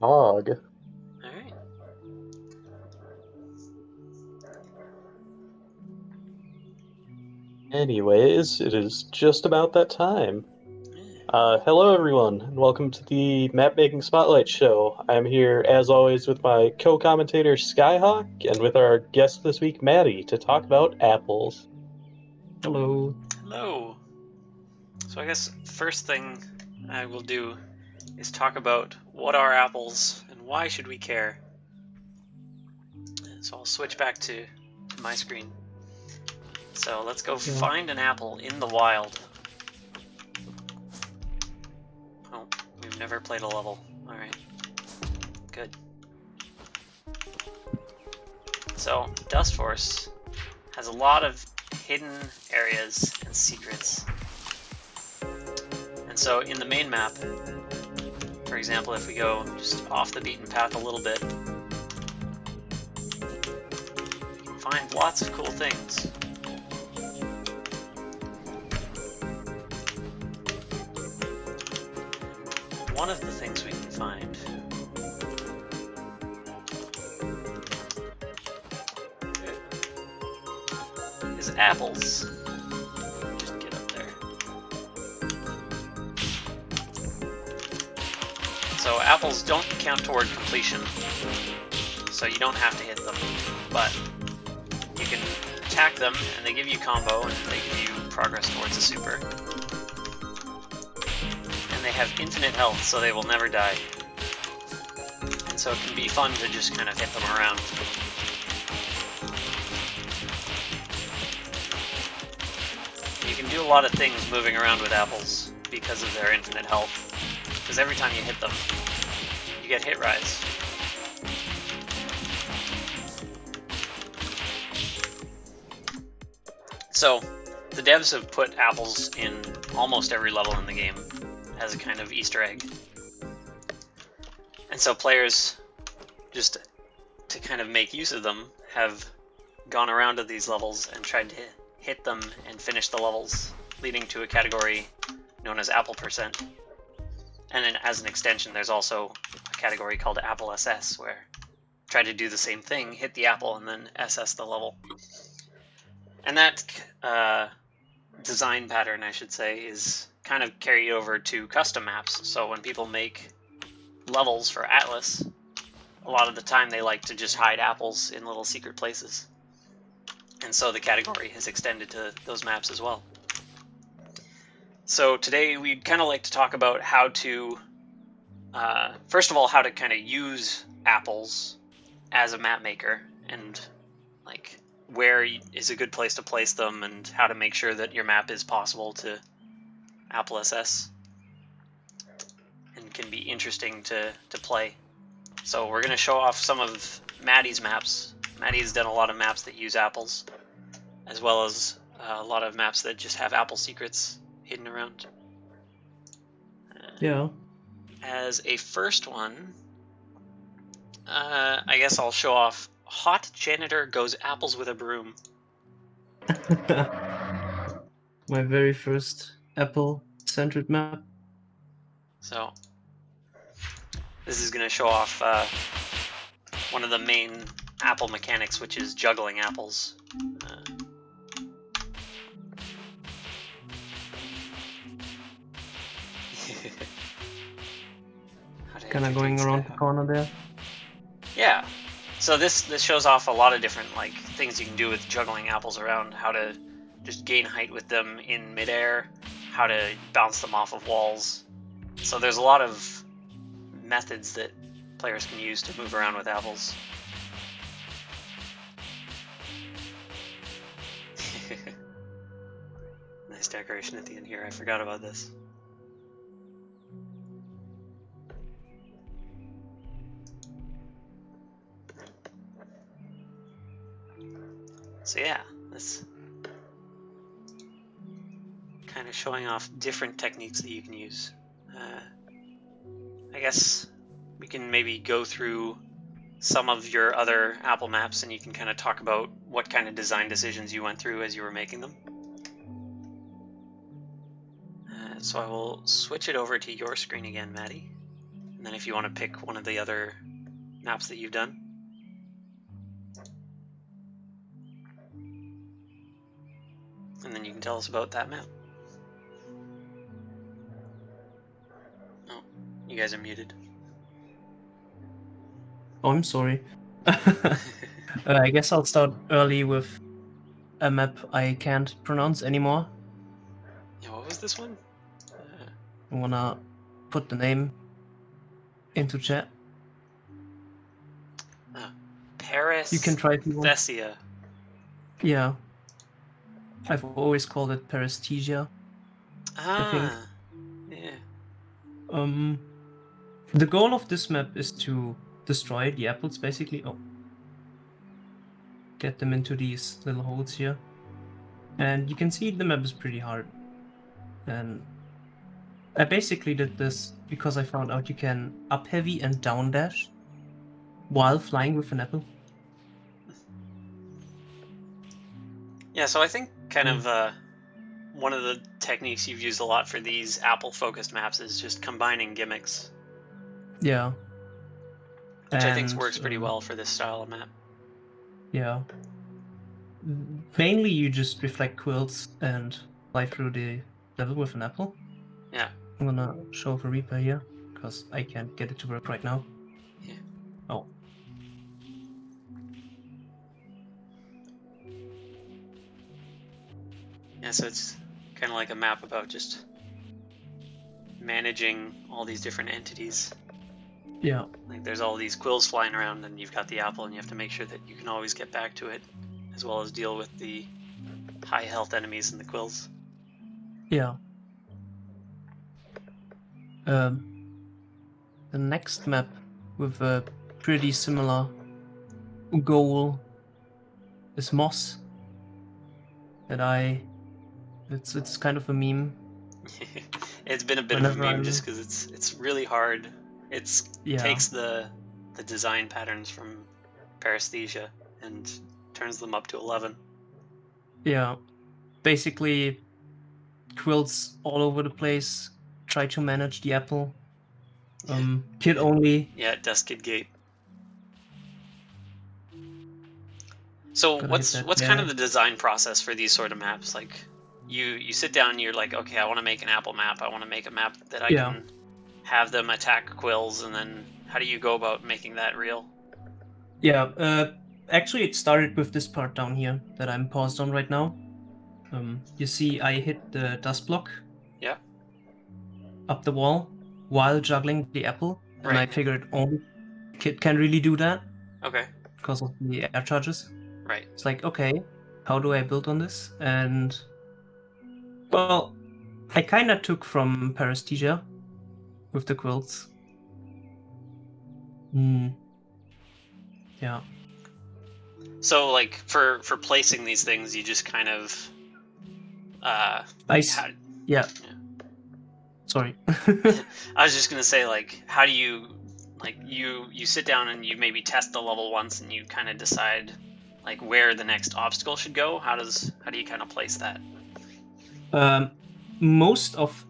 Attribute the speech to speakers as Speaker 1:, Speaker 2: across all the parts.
Speaker 1: Hog.
Speaker 2: Alright.
Speaker 1: Anyways, it is just about that time.
Speaker 2: Yeah.
Speaker 1: Hello everyone, and welcome to the Mapmaking Spotlight Show. I'm here, as always, with my co-commentator Skyhawk, and with our guest this week, Maddie, to talk about apples.
Speaker 3: Hello.
Speaker 2: Hello. So I guess first thing I will do is talk about what are apples and why should we care. So I'll switch back to my screen. So let's go find an apple in the wild. Oh, we've never played a level. Alright. Good. So Dustforce has a lot of hidden areas and secrets. And so in the main map, for example, if we go just off the beaten path a little bit, you can find lots of cool things. One of the things we can find is apples. Just get up there. So apples don't count toward completion, so you don't have to hit them, but you can attack them and they give you combo and they give you progress towards a super. And they have infinite health, so they will never die. And so it can be fun to just kind of hit them around. You can do a lot of things moving around with apples because of their infinite health. Because every time you hit them, you get hit rise. So, the devs have put apples in almost every level in the game as a kind of Easter egg. And so players, just to kind of make use of them, have gone around to these levels and tried to hit them and finish the levels, leading to a category known as Apple Percent. And then as an extension, there's also a category called Apple SS, where try to do the same thing, hit the apple, and then SS the level. And that design pattern, I should say, is kind of carried over to custom maps. So when people make levels for Atlas, a lot of the time they like to just hide apples in little secret places. And so the category has extended to those maps as well. So today we'd kind of like to talk about how to, first of all, how to kind of use apples as a map maker, and like where is a good place to place them, and how to make sure that your map is possible to Apple SS and can be interesting to play. So we're going to show off some of Maddie's maps. Maddie's done a lot of maps that use apples, as well as a lot of maps that just have apple secrets hidden around.
Speaker 3: Yeah.
Speaker 2: As a first one, I guess I'll show off Hot Janitor Goes Apples with a Broom.
Speaker 3: My very first Apple-centered map.
Speaker 2: So this is going to show off one of the main Apple mechanics, which is juggling apples.
Speaker 3: Kind of going around the corner there.
Speaker 2: Yeah. So this shows off a lot of different like things you can do with juggling apples around, how to just gain height with them in midair, how to bounce them off of walls. So there's a lot of methods that players can use to move around with apples. Nice decoration at the end here. I forgot about this. So yeah, that's kind of showing off different techniques that you can use. I guess we can maybe go through some of your other Apple maps and you can kind of talk about what kind of design decisions you went through as you were making them. So I will switch it over to your screen again, Maddie, and then if you want to pick one of the other maps that you've done. And then you can tell us about that map. Oh, you guys are muted.
Speaker 3: Oh, I'm sorry. I guess I'll start early with a map I can't pronounce anymore.
Speaker 2: Yeah, what was this one?
Speaker 3: I'm gonna put the name into chat.
Speaker 2: Paris.
Speaker 3: You can try if you want.
Speaker 2: Thessia.
Speaker 3: Yeah. I've always called it Paresthesia. I think.
Speaker 2: Yeah.
Speaker 3: The goal of this map is to destroy the apples, basically. Oh. Get them into these little holes here. And you can see the map is pretty hard. And I basically did this because I found out you can up heavy and down dash while flying with an apple.
Speaker 2: Yeah, so I think kind of one of the techniques you've used a lot for these apple-focused maps is just combining gimmicks.
Speaker 3: Yeah.
Speaker 2: Which I think works pretty well for this style of map.
Speaker 3: Yeah. Mainly you just reflect quills and fly through the level with an apple.
Speaker 2: Yeah.
Speaker 3: I'm gonna show off a replay here, because I can't get it to work right now.
Speaker 2: Yeah.
Speaker 3: Oh.
Speaker 2: Yeah, so it's kind of like a map about just managing all these different entities.
Speaker 3: Yeah.
Speaker 2: Like there's all these quills flying around and you've got the apple and you have to make sure that you can always get back to it, as well as deal with the high health enemies in the quills.
Speaker 3: Yeah. The next map with a pretty similar goal is Moss. It's kind of a meme.
Speaker 2: It's been a bit of a meme just because it's really hard. Takes the design patterns from Paresthesia and turns them up to 11.
Speaker 3: Yeah, basically quills all over the place. Try to manage the apple. Kid only.
Speaker 2: Yeah, Dustkid Gate. So what's kind of the design process for these sort of maps? Like you sit down and you're like, okay, I want to make an apple map. I want to make a map that I can have them attack quills, and then how do you go about making that real?
Speaker 3: Yeah, actually it started with this part down here that I'm paused on right now. You see I hit the dust block.
Speaker 2: Yeah.
Speaker 3: Up the wall while juggling the apple, and I figured only Kid can really do that.
Speaker 2: Okay.
Speaker 3: Because of the air charges.
Speaker 2: Right.
Speaker 3: It's like, okay, how do I build on this? And well, I kind of took from Paresthesia with the quilts. Yeah.
Speaker 2: So, like, for placing these things, you just kind of
Speaker 3: yeah. Sorry.
Speaker 2: I was just gonna say, like, how do you, like, you sit down and you maybe test the level once, and you kind of decide, like, where the next obstacle should go. How do you kind of place that?
Speaker 3: Most of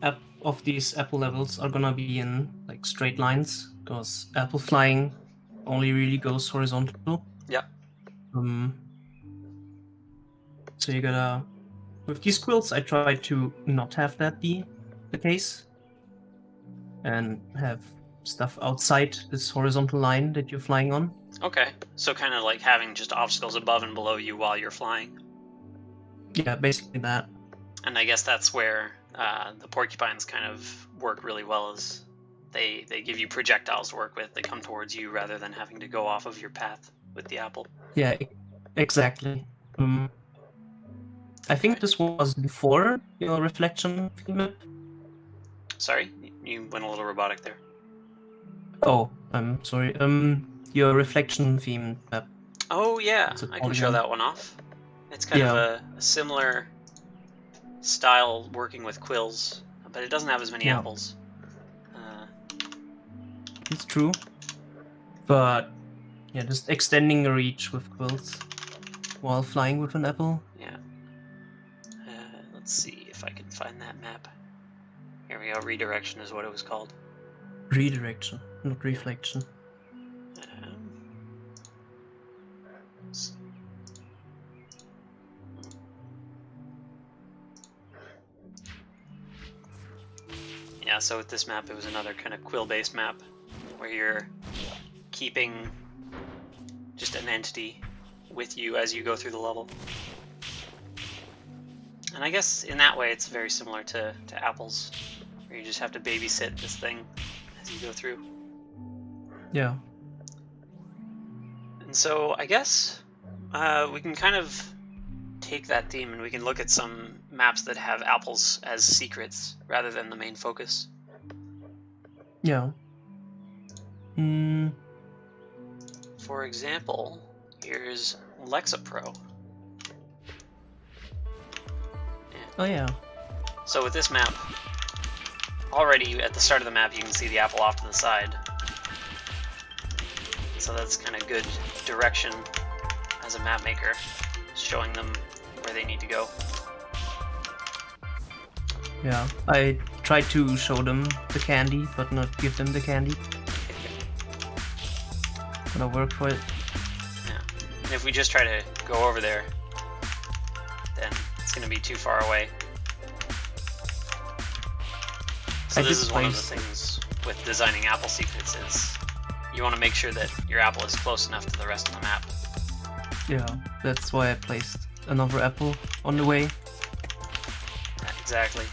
Speaker 3: these apple levels are gonna be in like straight lines, because apple flying only really goes horizontal.
Speaker 2: Yeah.
Speaker 3: So you gotta, with these quilts, I try to not have that be the case, and have stuff outside this horizontal line that you're flying on.
Speaker 2: Okay, so kind of like having just obstacles above and below you while you're flying.
Speaker 3: Yeah, basically that.
Speaker 2: And I guess that's where the porcupines kind of work really well, is they give you projectiles to work with. They come towards you rather than having to go off of your path with the apple.
Speaker 3: Yeah, exactly. I think this was before your reflection map.
Speaker 2: Sorry, you went a little robotic there.
Speaker 3: Oh, I'm sorry. Your reflection theme map.
Speaker 2: Oh yeah, I can show that one off. It's kind of a similar style working with quills, but it doesn't have as many apples.
Speaker 3: It's true. But yeah, just extending the reach with quills while flying with an apple.
Speaker 2: Yeah. Let's see if I can find that map. Here we go. Redirection is what it was called.
Speaker 3: Redirection, not reflection.
Speaker 2: S- Yeah, so with this map, it was another kind of quill-based map where you're keeping just an entity with you as you go through the level. And I guess in that way, it's very similar to Apples, where you just have to babysit this thing as you go through.
Speaker 3: Yeah.
Speaker 2: And so I guess we can kind of take that theme and we can look at some maps that have apples as secrets rather than the main focus.
Speaker 3: Yeah.
Speaker 2: For example, here's Lexapro.
Speaker 3: Oh yeah.
Speaker 2: So with this map, already at the start of the map you can see the apple off to the side. So that's kind of good direction as a map maker, showing them where they need to go.
Speaker 3: Yeah. I tried to show them the candy, but not give them the candy. Gonna work for it.
Speaker 2: Yeah. And if we just try to go over there, then it's going to be too far away. So this is one of the things with designing apple secrets is you want to make sure that your apple is close enough to the rest of the map.
Speaker 3: Yeah, that's why I placed another apple on the way.
Speaker 2: Yeah, exactly.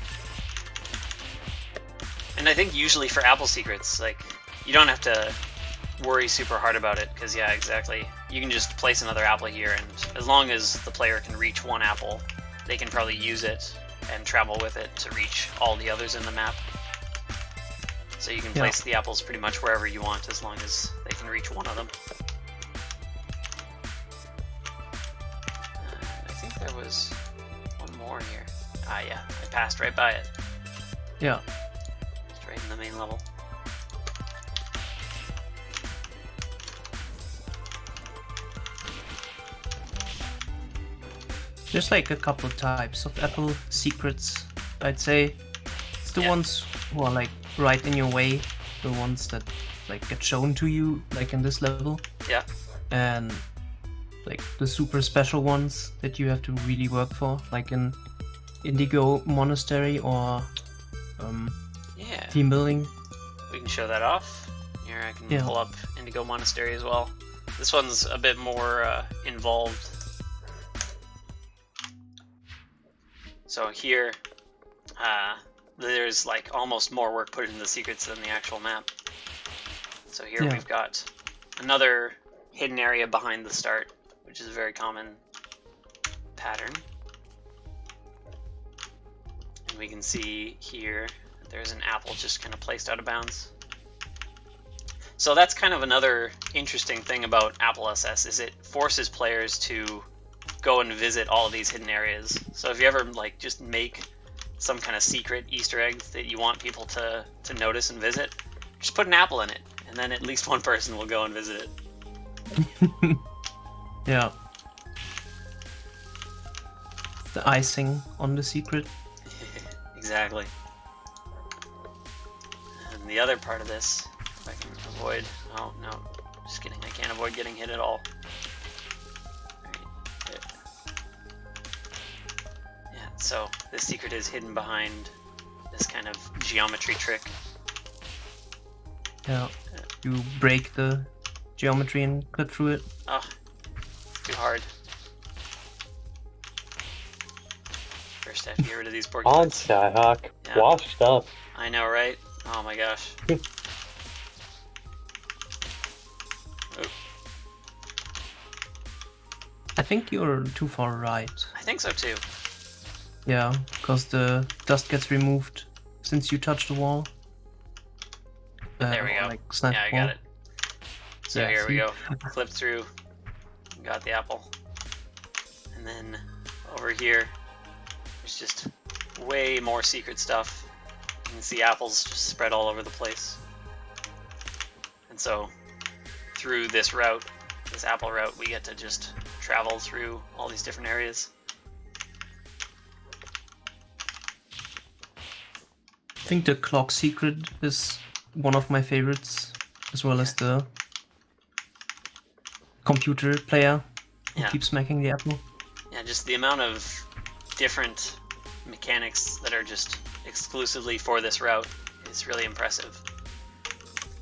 Speaker 2: And I think usually for apple secrets, like, you don't have to worry super hard about it, because yeah, exactly. You can just place another apple here, and as long as the player can reach one apple, they can probably use it and travel with it to reach all the others in the map. So you can place the apples pretty much wherever you want, as long as they can reach one of them. I think there was one more here. Ah yeah, I passed right by it.
Speaker 3: Yeah.
Speaker 2: It's right in the main level.
Speaker 3: There's like a couple types of apple secrets, I'd say. It's the ones who are like right in your way, the ones that like get shown to you, like in this level.
Speaker 2: Yeah.
Speaker 3: And like the super special ones that you have to really work for, like in Indigo Monastery or team building.
Speaker 2: We can show that off. Here I can pull up Indigo Monastery as well. This one's a bit more involved. So here, there's like almost more work put into the secrets than the actual map. So here we've got another hidden area behind the start, which is a very common pattern. And we can see here that there's an apple just kind of placed out of bounds. So that's kind of another interesting thing about Apple SS, is it forces players to go and visit all of these hidden areas. So if you ever like just make some kind of secret Easter egg that you want people to notice and visit, just put an apple in it, and then at least one person will go and visit it.
Speaker 3: Yeah. It's the icing on the secret.
Speaker 2: Exactly. And the other part of this, if I can avoid... Oh, no. Just kidding. I can't avoid getting hit at all. So this secret is hidden behind this kind of geometry trick.
Speaker 3: Yeah, you break the geometry and cut through it.
Speaker 2: Oh, too hard. First I have to get rid of these porcupines.
Speaker 1: On Skyhawk, washed up.
Speaker 2: I know, right? Oh my gosh.
Speaker 3: I think you're too far right.
Speaker 2: I think so too.
Speaker 3: Yeah, because the dust gets removed since you touch the wall.
Speaker 2: There we go.
Speaker 3: Like
Speaker 2: yeah, I got it. So
Speaker 3: Yeah,
Speaker 2: here we
Speaker 3: see?
Speaker 2: go. Flip through. Got the apple. And then over here, there's just way more secret stuff. You can see apples just spread all over the place. And so through this route, this apple route, we get to just travel through all these different areas.
Speaker 3: I think the clock secret is one of my favorites, as well as the computer player who keeps smacking the apple.
Speaker 2: Yeah, just the amount of different mechanics that are just exclusively for this route is really impressive.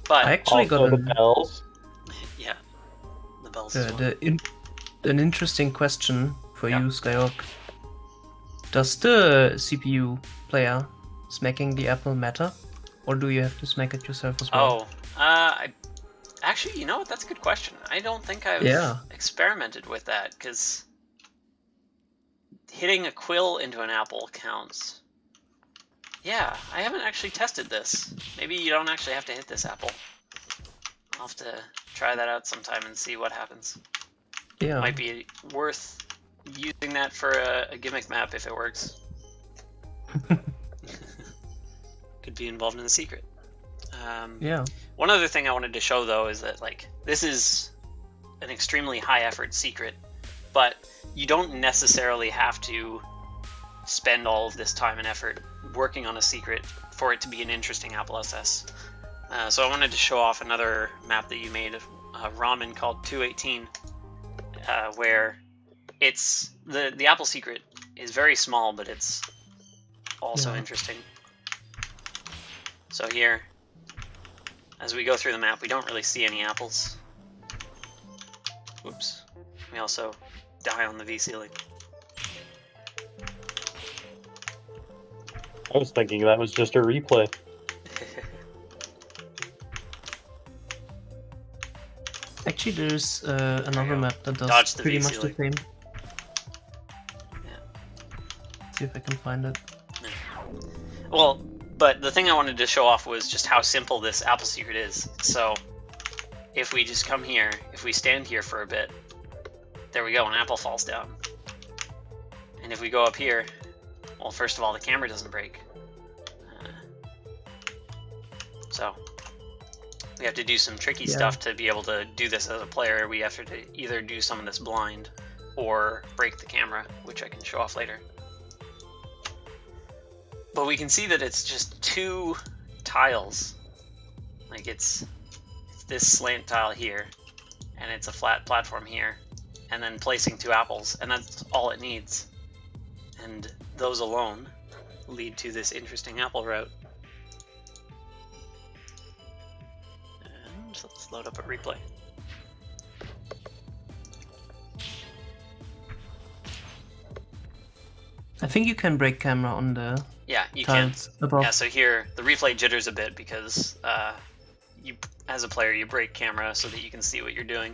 Speaker 2: But
Speaker 3: I actually
Speaker 1: Also
Speaker 3: got
Speaker 1: the bells.
Speaker 2: yeah, the bells as well.
Speaker 3: an interesting question for you, Skyhawk. Does the CPU player smacking the apple matter? Or do you have to smack it yourself as well?
Speaker 2: Actually, you know what? That's a good question. I don't think I've experimented with that, because hitting a quill into an apple counts. Yeah, I haven't actually tested this. Maybe you don't actually have to hit this apple. I'll have to try that out sometime and see what happens.
Speaker 3: Yeah.
Speaker 2: Might be worth using that for a gimmick map if it works. Could be involved in the secret.
Speaker 3: Yeah.
Speaker 2: One other thing I wanted to show, though, is that this is an extremely high effort secret, but you don't necessarily have to spend all of this time and effort working on a secret for it to be an interesting Apple SS. So I wanted to show off another map that you made, Ramen, called 218, where it's the Apple secret is very small, but it's also interesting. So here, as we go through the map, we don't really see any apples. Whoops. We also die on the V-ceiling.
Speaker 1: I was thinking that was just a replay.
Speaker 3: Actually, there's another map that does
Speaker 2: Dodge the
Speaker 3: pretty much the
Speaker 2: V-ceiling.
Speaker 3: same. See if I can find it.
Speaker 2: Well, but the thing I wanted to show off was just how simple this apple secret is. So, if we just come here, if we stand here for a bit, there we go, an apple falls down. And if we go up here, well, first of all, the camera doesn't break. So, we have to do some tricky stuff to be able to do this as a player. We have to either do some of this blind or break the camera, which I can show off later. But we can see that it's just two tiles. Like it's this slant tile here, and it's a flat platform here, and then placing two apples, and that's all it needs. And those alone lead to this interesting apple route. And let's load up a replay.
Speaker 3: I think you can break camera on the
Speaker 2: Yeah, you
Speaker 3: tiles
Speaker 2: can.
Speaker 3: above.
Speaker 2: Yeah, so here the replay jitters a bit because you, as a player, you break camera so that you can see what you're doing.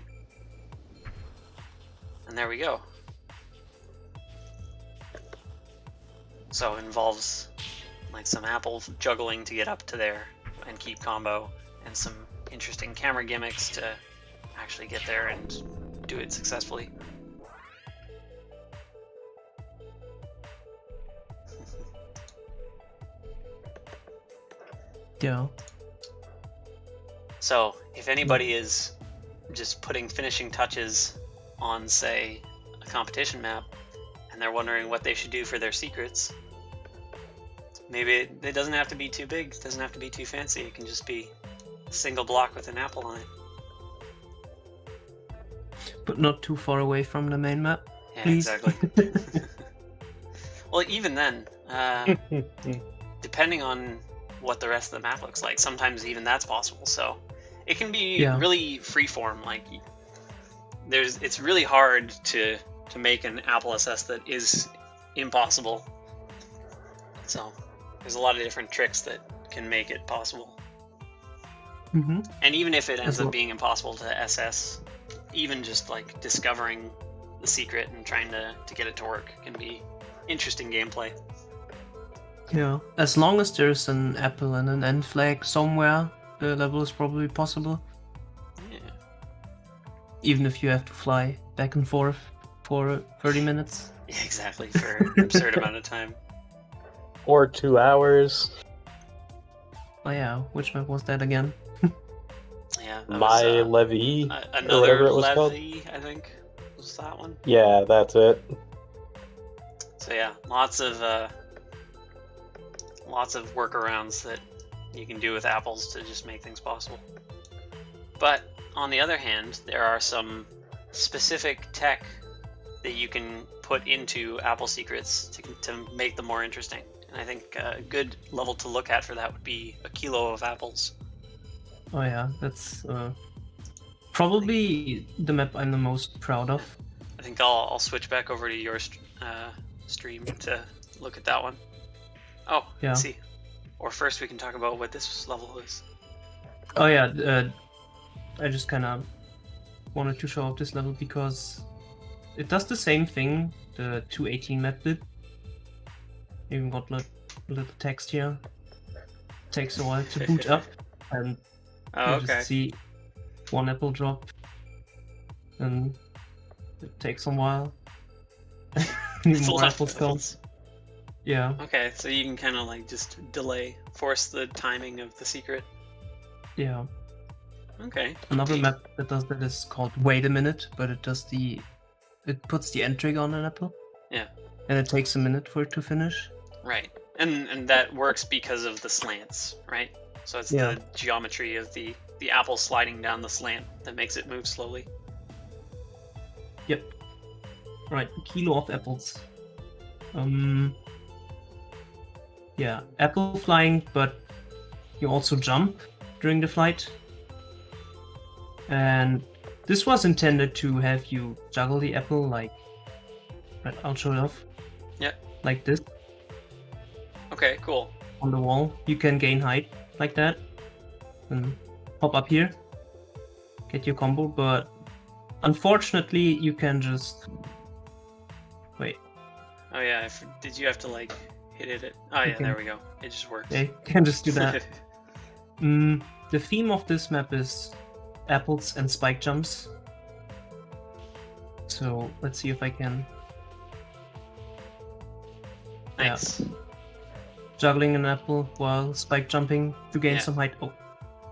Speaker 2: And there we go. So it involves like some apple juggling to get up to there and keep combo, and some interesting camera gimmicks to actually get there and do it successfully.
Speaker 3: Yeah.
Speaker 2: So if anybody is just putting finishing touches on, say, a competition map, and they're wondering what they should do for their secrets, maybe it doesn't have to be too big, it doesn't have to be too fancy, it can just be a single block with an apple on it.
Speaker 3: But not too far away from the main map.
Speaker 2: Yeah,
Speaker 3: Please.
Speaker 2: exactly. Well, even then, depending on what the rest of the map looks like, sometimes even that's possible. So it can be really freeform. Like it's really hard to make an Apple SS that is impossible. So there's a lot of different tricks that can make it possible.
Speaker 3: Mm-hmm.
Speaker 2: And even if it ends up being impossible to SS, even just like discovering the secret and trying to get it to work can be interesting gameplay.
Speaker 3: Yeah, as long as there's an apple and an end flag somewhere, the level is probably possible.
Speaker 2: Yeah.
Speaker 3: Even if you have to fly back and forth for 30 minutes.
Speaker 2: Yeah, exactly, for an absurd amount of time.
Speaker 1: Or 2 hours.
Speaker 3: Oh yeah, which map was that again?
Speaker 2: Yeah, that
Speaker 1: My
Speaker 2: was,
Speaker 1: Levy, or
Speaker 2: another
Speaker 1: whatever it was called.
Speaker 2: Levy, I think, was that one.
Speaker 1: Yeah, that's it.
Speaker 2: So yeah, lots of workarounds that you can do with apples to just make things possible. But on the other hand, there are some specific tech that you can put into apple secrets to make them more interesting. And I think a good level to look at for that would be a kilo of apples.
Speaker 3: Oh yeah, that's probably the map I'm the most proud of.
Speaker 2: I think I'll switch back over to your stream to look at that one. Oh,
Speaker 3: Yeah.
Speaker 2: let's see. Or first we can talk about what this level is.
Speaker 3: Oh yeah, I just kind of wanted to show off this level because it does the same thing the 218 map did. Even got a little text here. Takes a while to boot up, and
Speaker 2: Oh,
Speaker 3: you
Speaker 2: okay.
Speaker 3: just see one apple drop, and it takes a while.
Speaker 2: It's a
Speaker 3: More
Speaker 2: lot of
Speaker 3: apples come.
Speaker 2: apples.
Speaker 3: Yeah,
Speaker 2: Okay, so you can kind of like just force the timing of the secret.
Speaker 3: yeah.
Speaker 2: Okay.
Speaker 3: Another map that does that is called Wait a Minute, but it puts the end trigger on an apple.
Speaker 2: Yeah.
Speaker 3: And it takes a minute for it to finish.
Speaker 2: Right. And that works because of the slants, right? So it's
Speaker 3: Yeah.
Speaker 2: the geometry of the apple sliding down the slant that makes it move slowly.
Speaker 3: Yep. Right, a kilo of apples. Yeah, apple flying, but you also jump during the flight. And this was intended to have you juggle the apple like... Right, I'll show it off.
Speaker 2: Yeah.
Speaker 3: Like this,
Speaker 2: Okay, cool.
Speaker 3: on the wall. You can gain height like that. And hop up here. Get your combo, but... Unfortunately, you can just... Wait.
Speaker 2: Oh yeah, did you have to like hit it? Oh yeah,
Speaker 3: can-
Speaker 2: there we go. It just works.
Speaker 3: Yeah, you can just do that. The theme of this map is apples and spike jumps. So let's see if I can
Speaker 2: Nice.
Speaker 3: juggling an apple while spike jumping to gain
Speaker 2: Yeah.
Speaker 3: some height. Oh,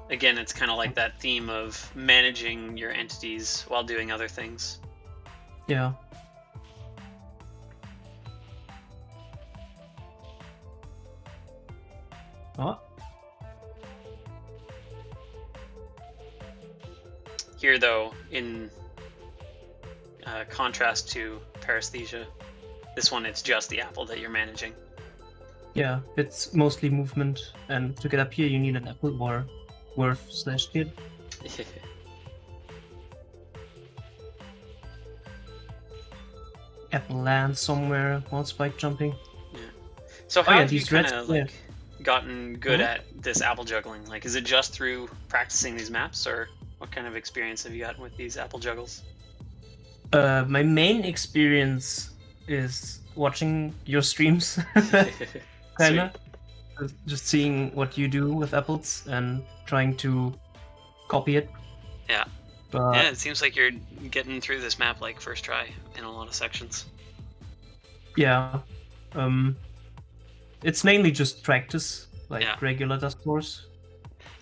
Speaker 2: Again, it's kind of like that theme of managing your entities while doing other things.
Speaker 3: yeah. Oh,
Speaker 2: Here, though, in contrast to paresthesia, this one it's just the apple that you're managing.
Speaker 3: yeah. It's mostly movement, and to get up here, you need an apple or Worf/Kid. Apple lands somewhere while spike jumping.
Speaker 2: So how
Speaker 3: yeah,
Speaker 2: have you
Speaker 3: these
Speaker 2: kind
Speaker 3: reds-
Speaker 2: of like gotten good
Speaker 3: Mhm.
Speaker 2: at this apple juggling? Like, is it just through practicing these maps, or what kind of experience have you gotten with these apple juggles?
Speaker 3: My main experience is watching your streams, kinda. Just seeing what you do with apples and trying to copy it.
Speaker 2: Yeah.
Speaker 3: But
Speaker 2: Yeah, it seems like you're getting through this map like first try in a lot of sections.
Speaker 3: yeah, it's mainly just practice, like
Speaker 2: Yeah.
Speaker 3: regular Dustforce.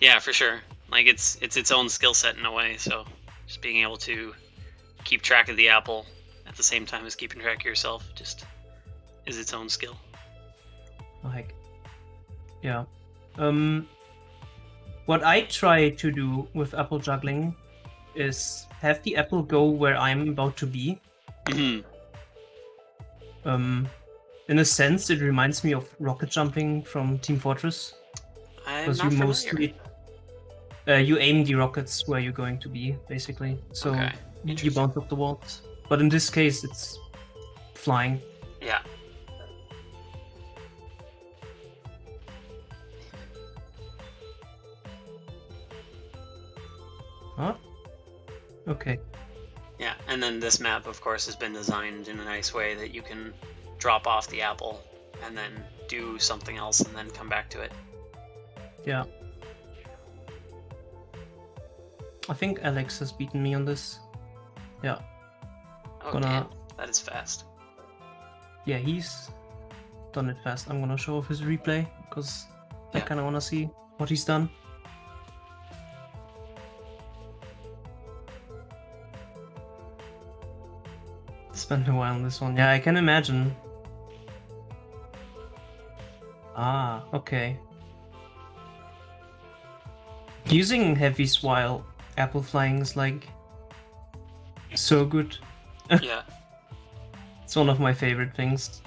Speaker 2: Yeah, for sure. Like it's its own skill set in a way. So just being able to keep track of the apple at the same time as keeping track of yourself just is its own skill.
Speaker 3: Like, yeah. What I try to do with apple juggling is have the apple go where I'm about to be.
Speaker 2: Mhm.
Speaker 3: In a sense, it reminds me of rocket jumping from Team Fortress.
Speaker 2: I'm
Speaker 3: Because
Speaker 2: not
Speaker 3: you
Speaker 2: familiar.
Speaker 3: mostly you aim the rockets where you're going to be, basically. So
Speaker 2: Okay,
Speaker 3: you
Speaker 2: interesting.
Speaker 3: bounce off the walls. But in this case, it's flying.
Speaker 2: Yeah.
Speaker 3: Huh? Okay.
Speaker 2: Yeah, and then this map, of course, has been designed in a nice way that you can drop off the apple and then do something else and then come back to it.
Speaker 3: Yeah. I think Alex has beaten me on this. Yeah.
Speaker 2: Oh,
Speaker 3: Gonna-
Speaker 2: damn. That is fast.
Speaker 3: Yeah, he's done it fast. I'm gonna show off his replay because I
Speaker 2: Yeah.
Speaker 3: kind of want to see what he's done. Spent a while on this one. Yeah, I can imagine. Ah, okay. Using heavies while apple flying is like so good.
Speaker 2: Yeah.
Speaker 3: It's one of my favorite things.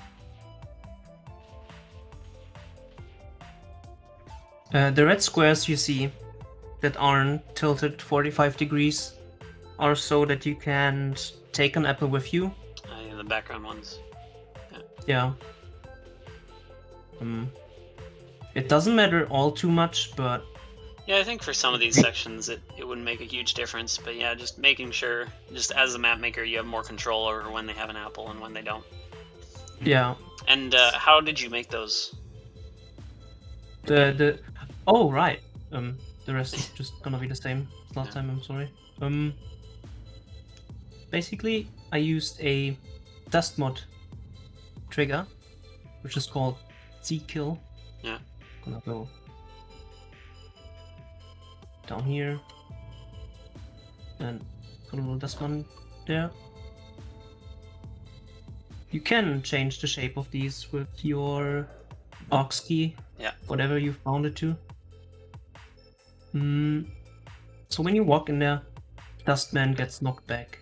Speaker 3: The red squares you see that aren't tilted 45 degrees are so that you can take an apple with you.
Speaker 2: Yeah, the background ones.
Speaker 3: Yeah. It doesn't matter all too much, but
Speaker 2: Yeah, I think for some of these sections it wouldn't make a huge difference, but yeah, just making sure, just as a map maker, you have more control over when they have an apple and when they don't.
Speaker 3: yeah.
Speaker 2: And how did you make those?
Speaker 3: Oh right. The rest is just gonna be the same as last time. I'm sorry. Basically, I used a dust mod trigger, which is called Z-Kill.
Speaker 2: Yeah.
Speaker 3: Gonna go down here and put a little dust mod there. You can change the shape of these with your aux key, whatever you found it to. So when you walk in there, Dustman gets knocked back.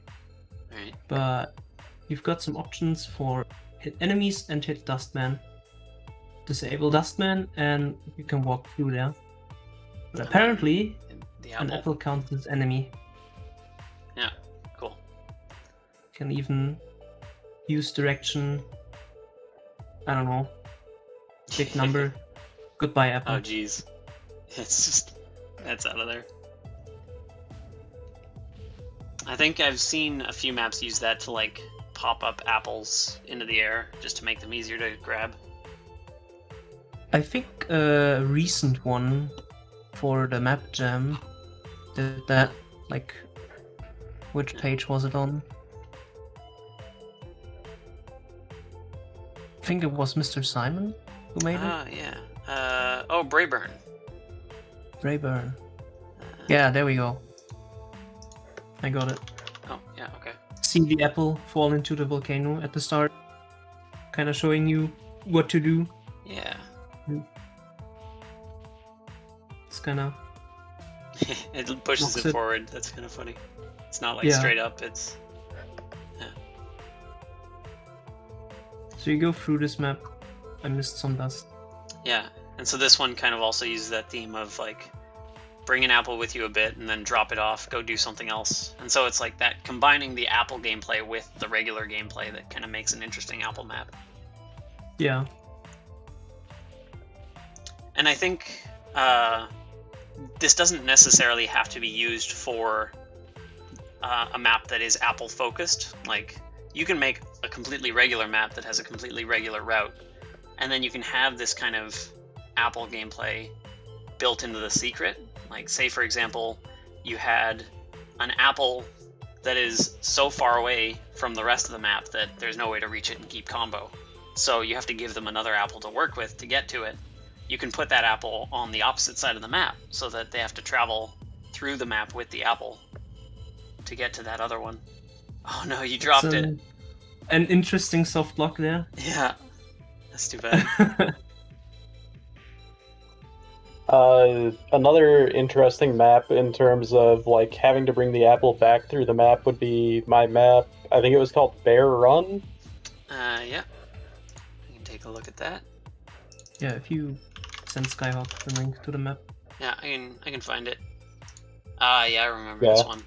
Speaker 2: Right.
Speaker 3: But you've got some options for hit enemies and hit Dustman. Disable Dustman and you can walk through there. But apparently, an apple counts as enemy.
Speaker 2: Yeah, cool.
Speaker 3: You can even use direction. I don't know. Big number. Goodbye, apple.
Speaker 2: Oh, jeez. It's just... that's out of there. I think I've seen a few maps use that to, like, pop up apples into the air, just to make them easier to grab.
Speaker 3: I think a recent one for the map jam did that. Like, which page was it on? I think it was Mr. Simon who made it.
Speaker 2: Ah, yeah. Oh, Brayburn.
Speaker 3: Brayburn. Yeah, there we go. I got it.
Speaker 2: Oh, yeah, okay.
Speaker 3: See the apple fall into the volcano at the start, kind of showing you what to do.
Speaker 2: Yeah.
Speaker 3: It's kind of...
Speaker 2: it pushes it forward. That's kind of funny. It's not like straight up, it's... Yeah.
Speaker 3: So you go through this map. I missed some dust.
Speaker 2: Yeah, and so this one kind of also uses that theme of, like, bring an apple with you a bit and then drop it off, go do something else. And so it's like that, combining the apple gameplay with the regular gameplay that kind of makes an interesting apple map.
Speaker 3: Yeah.
Speaker 2: And I think this doesn't necessarily have to be used for a map that is apple focused. Like, you can make a completely regular map that has a completely regular route, and then you can have this kind of apple gameplay built into the secret. Like, say for example, you had an apple that is so far away from the rest of the map that there's no way to reach it and keep combo. So you have to give them another apple to work with to get to it. You can put that apple on the opposite side of the map so that they have to travel through the map with the apple to get to that other one. Oh no, you dropped it.
Speaker 3: An interesting soft block there.
Speaker 2: Yeah, that's too bad.
Speaker 1: Another interesting map in terms of like having to bring the apple back through the map would be my map. I think it was called Bear Run.
Speaker 2: Yeah. I can take a look at that.
Speaker 3: Yeah, if you send Skyhawk the link to the map.
Speaker 2: Yeah, I can find it. Yeah, I remember this one.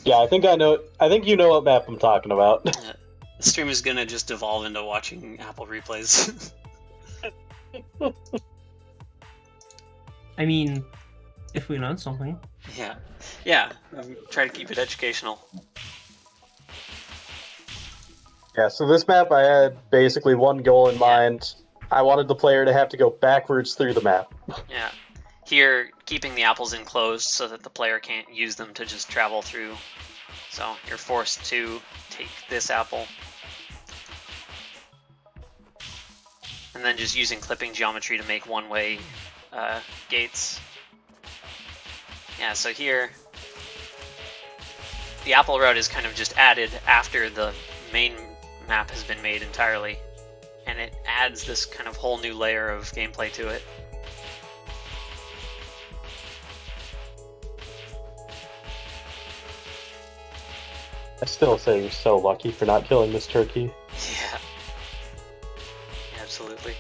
Speaker 1: Yeah, I think I know. I think you know what map I'm talking about.
Speaker 2: Yeah. The stream is gonna just evolve into watching Apple replays.
Speaker 3: I mean, if we learn something.
Speaker 2: Yeah. Try to keep it educational.
Speaker 1: Yeah, so this map I had basically one goal in mind. I wanted the player to have to go backwards through the map.
Speaker 2: Yeah. Here, keeping the apples enclosed so that the player can't use them to just travel through. So you're forced to take this apple. And then just using clipping geometry to make one-way gates. Yeah, so here, the apple route is kind of just added after the main map has been made entirely. And it adds this kind of whole new layer of gameplay to it.
Speaker 1: I still say you're so lucky for not killing this turkey.
Speaker 2: Yeah. Absolutely.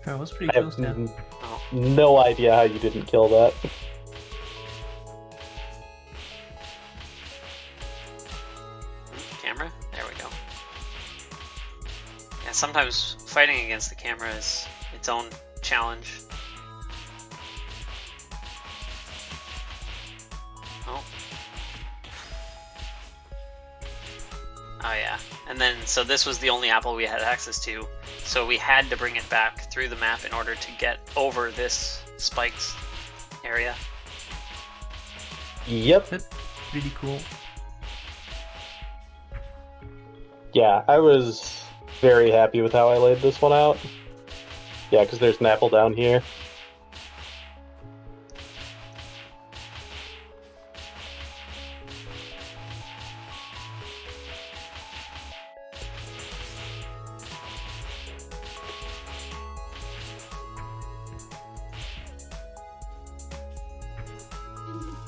Speaker 3: That was pretty
Speaker 1: I have
Speaker 3: close there.
Speaker 2: Oh.
Speaker 1: no idea how you didn't kill that.
Speaker 2: Camera? There we go. Yeah, sometimes fighting against the camera is its own challenge. Oh. Oh yeah. And then, so this was the only apple we had access to, so we had to bring it back through the map in order to get over this spikes area.
Speaker 1: Yep.
Speaker 3: That's really cool.
Speaker 1: Yeah, I was very happy with how I laid this one out. Yeah, because there's an apple down here.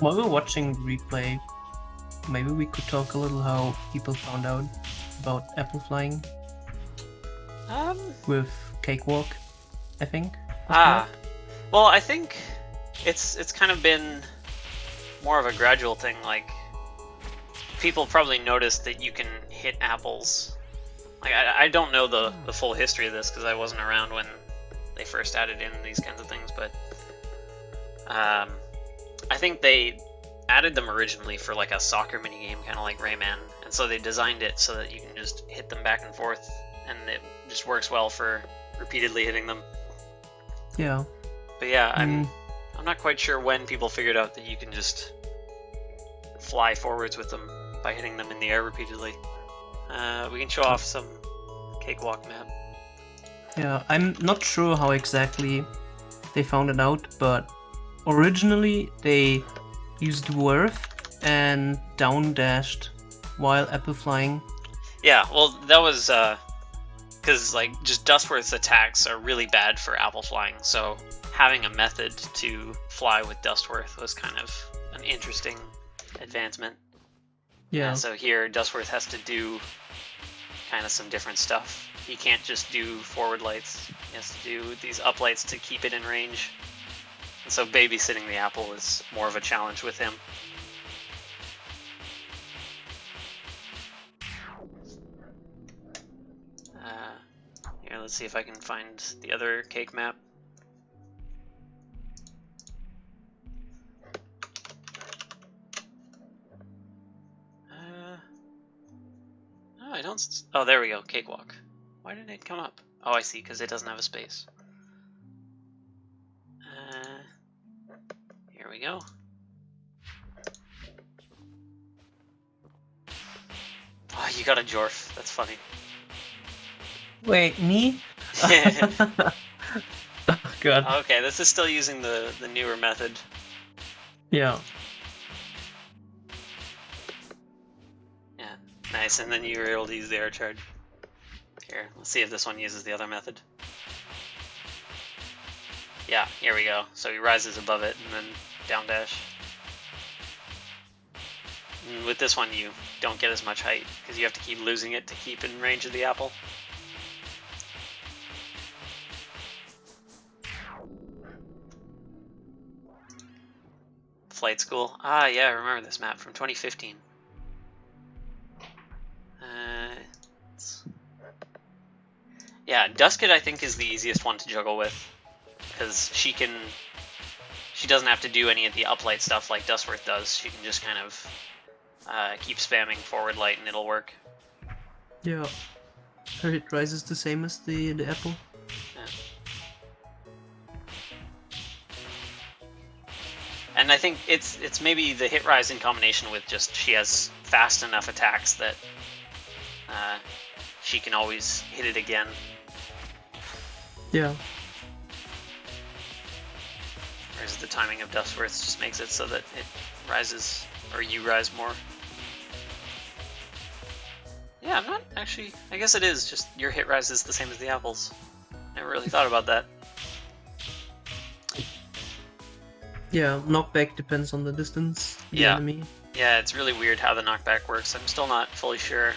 Speaker 3: While we're watching the replay, maybe we could talk a little how people found out about apple flying with Cakewalk, I think.
Speaker 2: Well, I think it's kind of been more of a gradual thing. Like, people probably noticed that you can hit apples. Like, I don't know the full history of this because I wasn't around when they first added in these kinds of things, but I think they added them originally for like a soccer minigame, kind of like Rayman, and so they designed it so that you can just hit them back and forth, and it just works well for repeatedly hitting them.
Speaker 3: Yeah.
Speaker 2: But yeah, I'm not quite sure when people figured out that you can just fly forwards with them by hitting them in the air repeatedly. We can show off some Cakewalk map.
Speaker 3: Yeah, I'm not sure how exactly they found it out, but originally they used Dwarf and down dashed while apple flying.
Speaker 2: Yeah, well, that was because like just Dustforce attacks are really bad for apple flying, so having a method to fly with Dustworth was kind of an interesting advancement.
Speaker 3: Yeah.
Speaker 2: So here Dustworth has to do kind of some different stuff. He can't just do forward lights. He has to do these up lights to keep it in range. And so babysitting the apple is more of a challenge with him. Here, let's see if I can find the other cake map. Oh, I don't. Oh, there we go. Cakewalk. Why didn't it come up? Oh, I see, because it doesn't have a space. Here we go. Oh, you got a Jorf. That's funny.
Speaker 3: Wait, me? Oh god.
Speaker 2: Okay, this is still using the newer method.
Speaker 3: Yeah.
Speaker 2: Yeah, nice. And then you were able to use the air charge. Here, let's see if this one uses the other method. Yeah, here we go. So he rises above it and then down dash. And with this one, you don't get as much height because you have to keep losing it to keep in range of the apple. Flight School. Ah, yeah, I remember this map from 2015. Yeah, Duskit I think is the easiest one to juggle with because she doesn't have to do any of the uplight stuff like Dustworth does. She can just kind of keep spamming forward light and it'll work.
Speaker 3: Yeah. Her hit rise is the same as the apple.
Speaker 2: Yeah. And I think it's maybe the hit rise in combination with just she has fast enough attacks that she can always hit it again.
Speaker 3: Yeah.
Speaker 2: Whereas the timing of Dustworth just makes it so that it rises, or you rise more. Yeah, I'm not actually... I guess it is, just your hit rise is the same as the apples. Never really thought about that.
Speaker 3: Yeah, knockback depends on the distance, the enemy.
Speaker 2: Yeah, it's really weird how the knockback works. I'm still not fully sure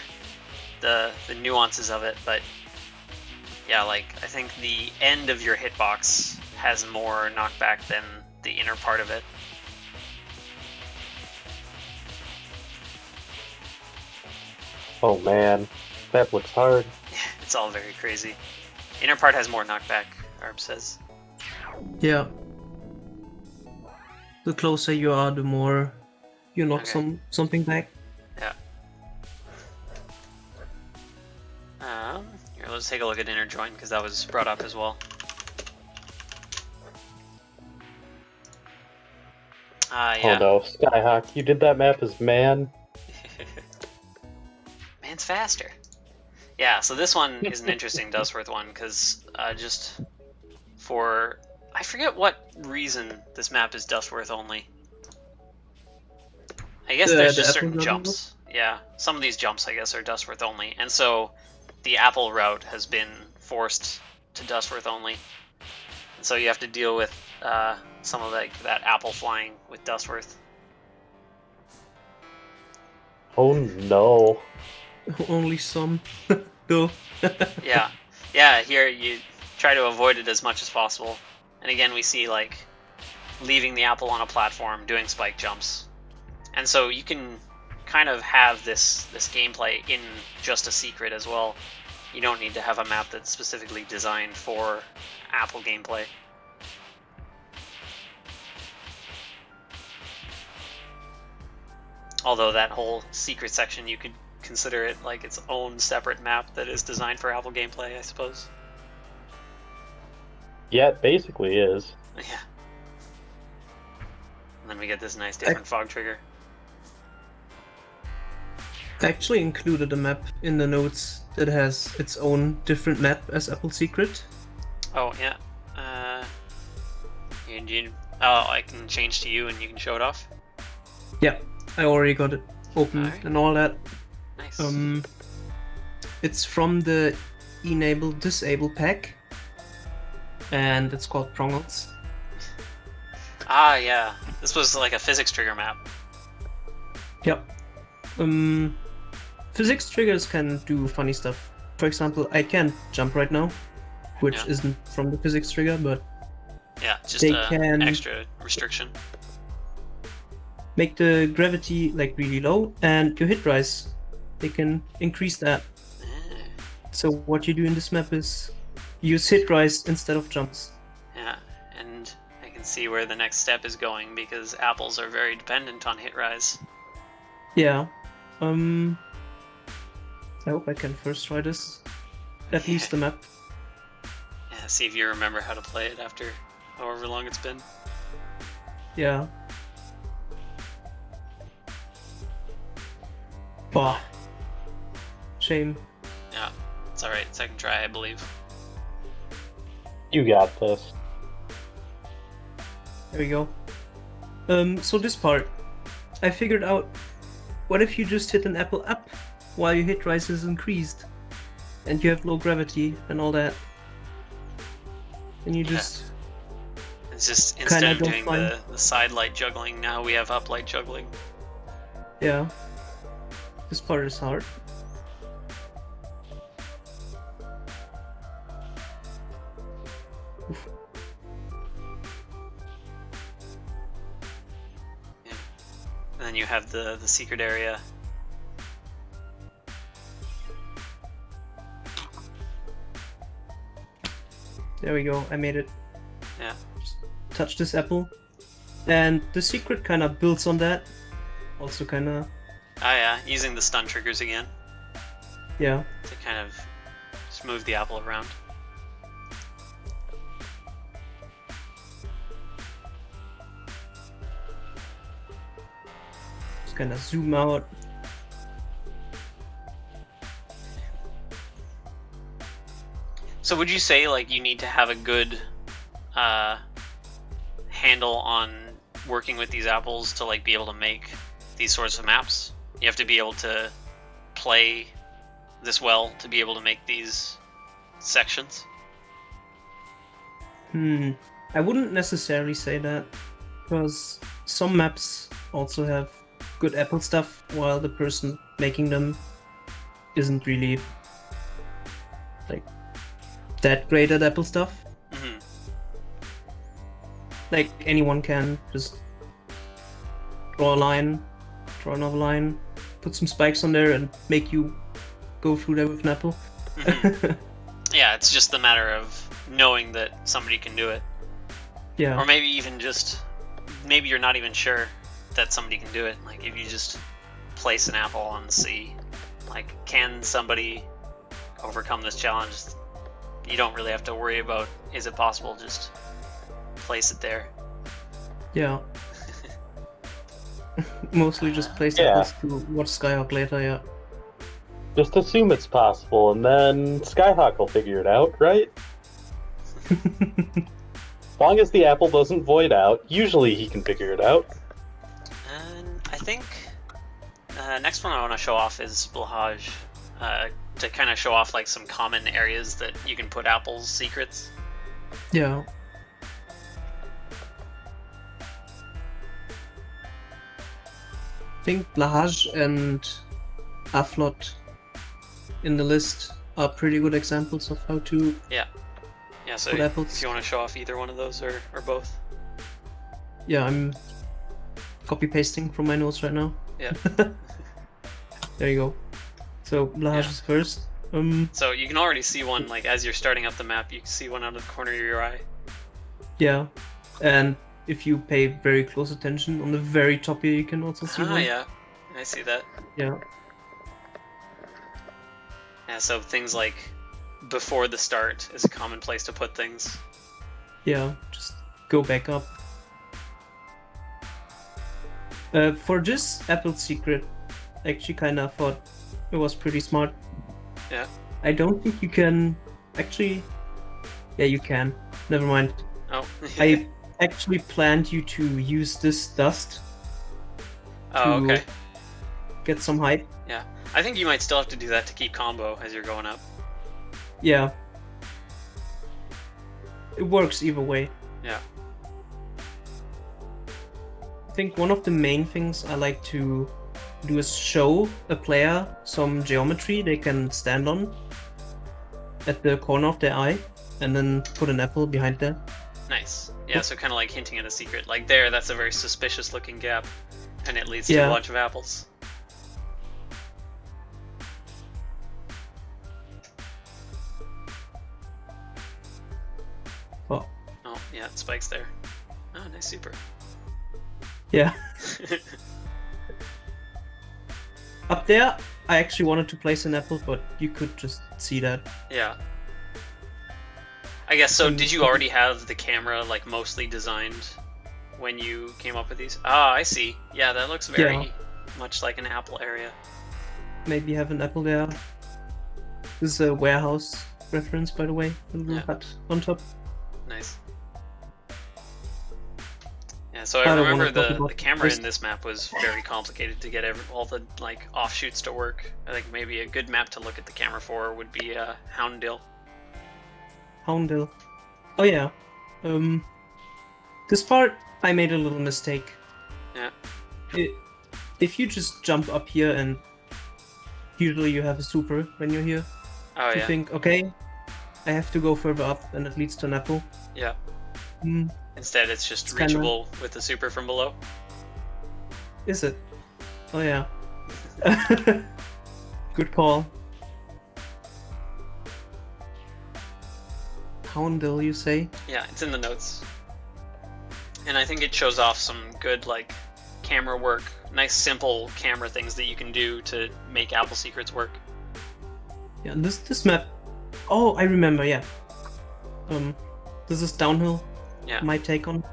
Speaker 2: the nuances of it, but yeah, like I think the end of your hitbox has more knockback than the inner part of it.
Speaker 1: Oh man, that looks hard.
Speaker 2: It's all very crazy. Inner part has more knockback, Arb says.
Speaker 3: Yeah. The closer you are, the more you knock
Speaker 2: Okay.
Speaker 3: something back.
Speaker 2: Yeah. Here, let's take a look at inner joint because that was brought up as well. Yeah.
Speaker 1: Oh no, Skyhawk, you did that map as man.
Speaker 2: Man's faster. Yeah, so this one is an interesting Dustworth one because just for I forget what reason this map is Dustworth only. I guess there's just certain jumps. Yeah, some of these jumps I guess are Dustworth only, and so the apple route has been forced to Dustworth only, and so you have to deal with some of that apple flying with Dustworth.
Speaker 1: Oh no.
Speaker 3: Only some. Though.
Speaker 2: Yeah. Here you try to avoid it as much as possible, and again we see like leaving the apple on a platform, doing spike jumps, and so you can kind of have this gameplay in just a secret as well. You don't need to have a map that's specifically designed for apple gameplay. Although that whole secret section, you could consider it like its own separate map that is designed for apple gameplay, I suppose.
Speaker 1: Yeah, it basically is.
Speaker 2: Yeah. And then we get this nice different fog trigger.
Speaker 3: I actually included a map in the notes that has its own different map as Apple Secret.
Speaker 2: Oh, yeah. I can change to you and you can show it off?
Speaker 3: Yeah, I already got it open
Speaker 2: Alright.
Speaker 3: and all that.
Speaker 2: Nice.
Speaker 3: It's from the Enable Disable pack, and it's called Prongles.
Speaker 2: Yeah. This was like a physics trigger map.
Speaker 3: Yep. Physics triggers can do funny stuff. For example, I can't jump right now, which
Speaker 2: Yeah.
Speaker 3: isn't from the physics trigger, but
Speaker 2: Yeah, just
Speaker 3: They
Speaker 2: an
Speaker 3: can-
Speaker 2: extra restriction.
Speaker 3: make the gravity like really low, and your hit rise, they can increase that. So what you do in this map is use hit rise instead of jumps.
Speaker 2: Yeah, and I can see where the next step is going because apples are very dependent on hit rise.
Speaker 3: Yeah. I hope I can first try this. At least the map.
Speaker 2: Yeah, see if you remember how to play it after however long it's been.
Speaker 3: Yeah. Bah. Shame.
Speaker 2: Yeah, it's alright. Second try, I believe.
Speaker 1: You got this.
Speaker 3: There we go. So this part, I figured out, what if you just hit an apple up while your hit rise is increased, and you have low gravity and all that, and you
Speaker 2: Yeah.
Speaker 3: just
Speaker 2: It's just
Speaker 3: Kinda
Speaker 2: instead of
Speaker 3: don't
Speaker 2: doing
Speaker 3: find-
Speaker 2: the side light juggling, now we have up light juggling.
Speaker 3: yeah. This part is hard. Oof.
Speaker 2: And then you have the secret area.
Speaker 3: There we go. I made it.
Speaker 2: Yeah.
Speaker 3: Just touch this apple, and the secret kind of builds on that. Also, kind of
Speaker 2: Yeah, using the stun triggers again
Speaker 3: yeah.
Speaker 2: to kind of just move the apple around.
Speaker 3: Just kind of zoom out.
Speaker 2: So would you say like you need to have a good handle on working with these apples to like be able to make these sorts of maps? You have to be able to play this well to be able to make these sections?
Speaker 3: I wouldn't necessarily say that, because some maps also have good apple stuff, while the person making them isn't really like that great at apple stuff.
Speaker 2: Hmm.
Speaker 3: Like anyone can just draw a line, draw another line, put some spikes on there, and make you go through there with an apple.
Speaker 2: Hmm. Yeah, it's just the matter of knowing that somebody can do it.
Speaker 3: Yeah.
Speaker 2: Or maybe even just, maybe you're not even sure that somebody can do it. Like, if you just place an apple on the sea, like, can somebody overcome this challenge? You don't really have to worry about, is it possible, just place it there.
Speaker 3: Yeah. Mostly just place
Speaker 1: Yeah.
Speaker 3: apples to watch Skyhawk later, yeah.
Speaker 1: Just assume it's possible, and then Skyhawk will figure it out, right? As long as the apple doesn't void out, usually he can figure it out.
Speaker 2: And I think next one I want to show off is Blahaj, to kind of show off like some common areas that you can put apples secrets.
Speaker 3: Yeah. I think Blahaj and Aflot in the list are pretty good examples of how to
Speaker 2: Yeah, so
Speaker 3: put apples.
Speaker 2: if you want to show off either one of those or both.
Speaker 3: Yeah, I'm copy pasting from my notes right now.
Speaker 2: Yeah.
Speaker 3: There you go. So Blahaj
Speaker 2: Yeah.
Speaker 3: is first.
Speaker 2: So you can already see one, like as you're starting up the map, you can see one out of the corner of your eye.
Speaker 3: Yeah, and if you pay very close attention, on the very top here you can also see one.
Speaker 2: Yeah, I see that.
Speaker 3: Yeah.
Speaker 2: Yeah, so things like before the start is a common place to put things.
Speaker 3: Yeah, just go back up. For this apple secret, I actually kind of thought it was pretty smart.
Speaker 2: Yeah.
Speaker 3: I don't think you can actually. Yeah, you can. Never mind.
Speaker 2: Oh.
Speaker 3: I actually planned you to use this dust
Speaker 2: Oh,
Speaker 3: to
Speaker 2: okay.
Speaker 3: get some height.
Speaker 2: Yeah. I think you might still have to do that to keep combo as you're going up.
Speaker 3: Yeah. It works either way.
Speaker 2: Yeah.
Speaker 3: I think one of the main things I like to do is show a player some geometry they can stand on at the corner of their eye, and then put an apple behind there.
Speaker 2: Nice. Yeah, so kind of like hinting at a secret. Like there, that's a very suspicious looking gap, and it leads to
Speaker 3: Yeah.
Speaker 2: a bunch of apples.
Speaker 3: Oh,
Speaker 2: Oh, yeah, spikes there. Oh, nice super.
Speaker 3: yeah. Up there, I actually wanted to place an apple, but you could just see that.
Speaker 2: Yeah. I guess so. Did you already have the camera like mostly designed when you came up with these? Ah, I see. Yeah, that looks very
Speaker 3: Yeah.
Speaker 2: much like an apple area.
Speaker 3: Maybe have an apple there. This is a warehouse reference, by the way. A little
Speaker 2: Yeah.
Speaker 3: hut on top.
Speaker 2: Nice. Yeah, so I
Speaker 3: I don't
Speaker 2: remember
Speaker 3: wanna talk
Speaker 2: the
Speaker 3: about
Speaker 2: camera
Speaker 3: this.
Speaker 2: in this map was very complicated to get all the like offshoots to work. I think maybe a good map to look at the camera for would be Houndill.
Speaker 3: Houndill. Oh yeah. This part I made a little mistake.
Speaker 2: Yeah.
Speaker 3: If you just jump up here and usually you have a super when you're here,
Speaker 2: Oh
Speaker 3: you
Speaker 2: yeah.
Speaker 3: think, okay, I have to go further up and it leads to an apple.
Speaker 2: Yeah.
Speaker 3: Hmm,
Speaker 2: Instead, it's just
Speaker 3: It's kinda-
Speaker 2: reachable with the super from below.
Speaker 3: is it? Oh yeah. Good call. Houndill, you say?
Speaker 2: Yeah, it's in the notes. And I think it shows off some good like camera work, nice simple camera things that you can do to make Apple Secrets work.
Speaker 3: Yeah, this map. Oh, I remember. Yeah. This is downhill.
Speaker 2: Yeah.
Speaker 3: My take on.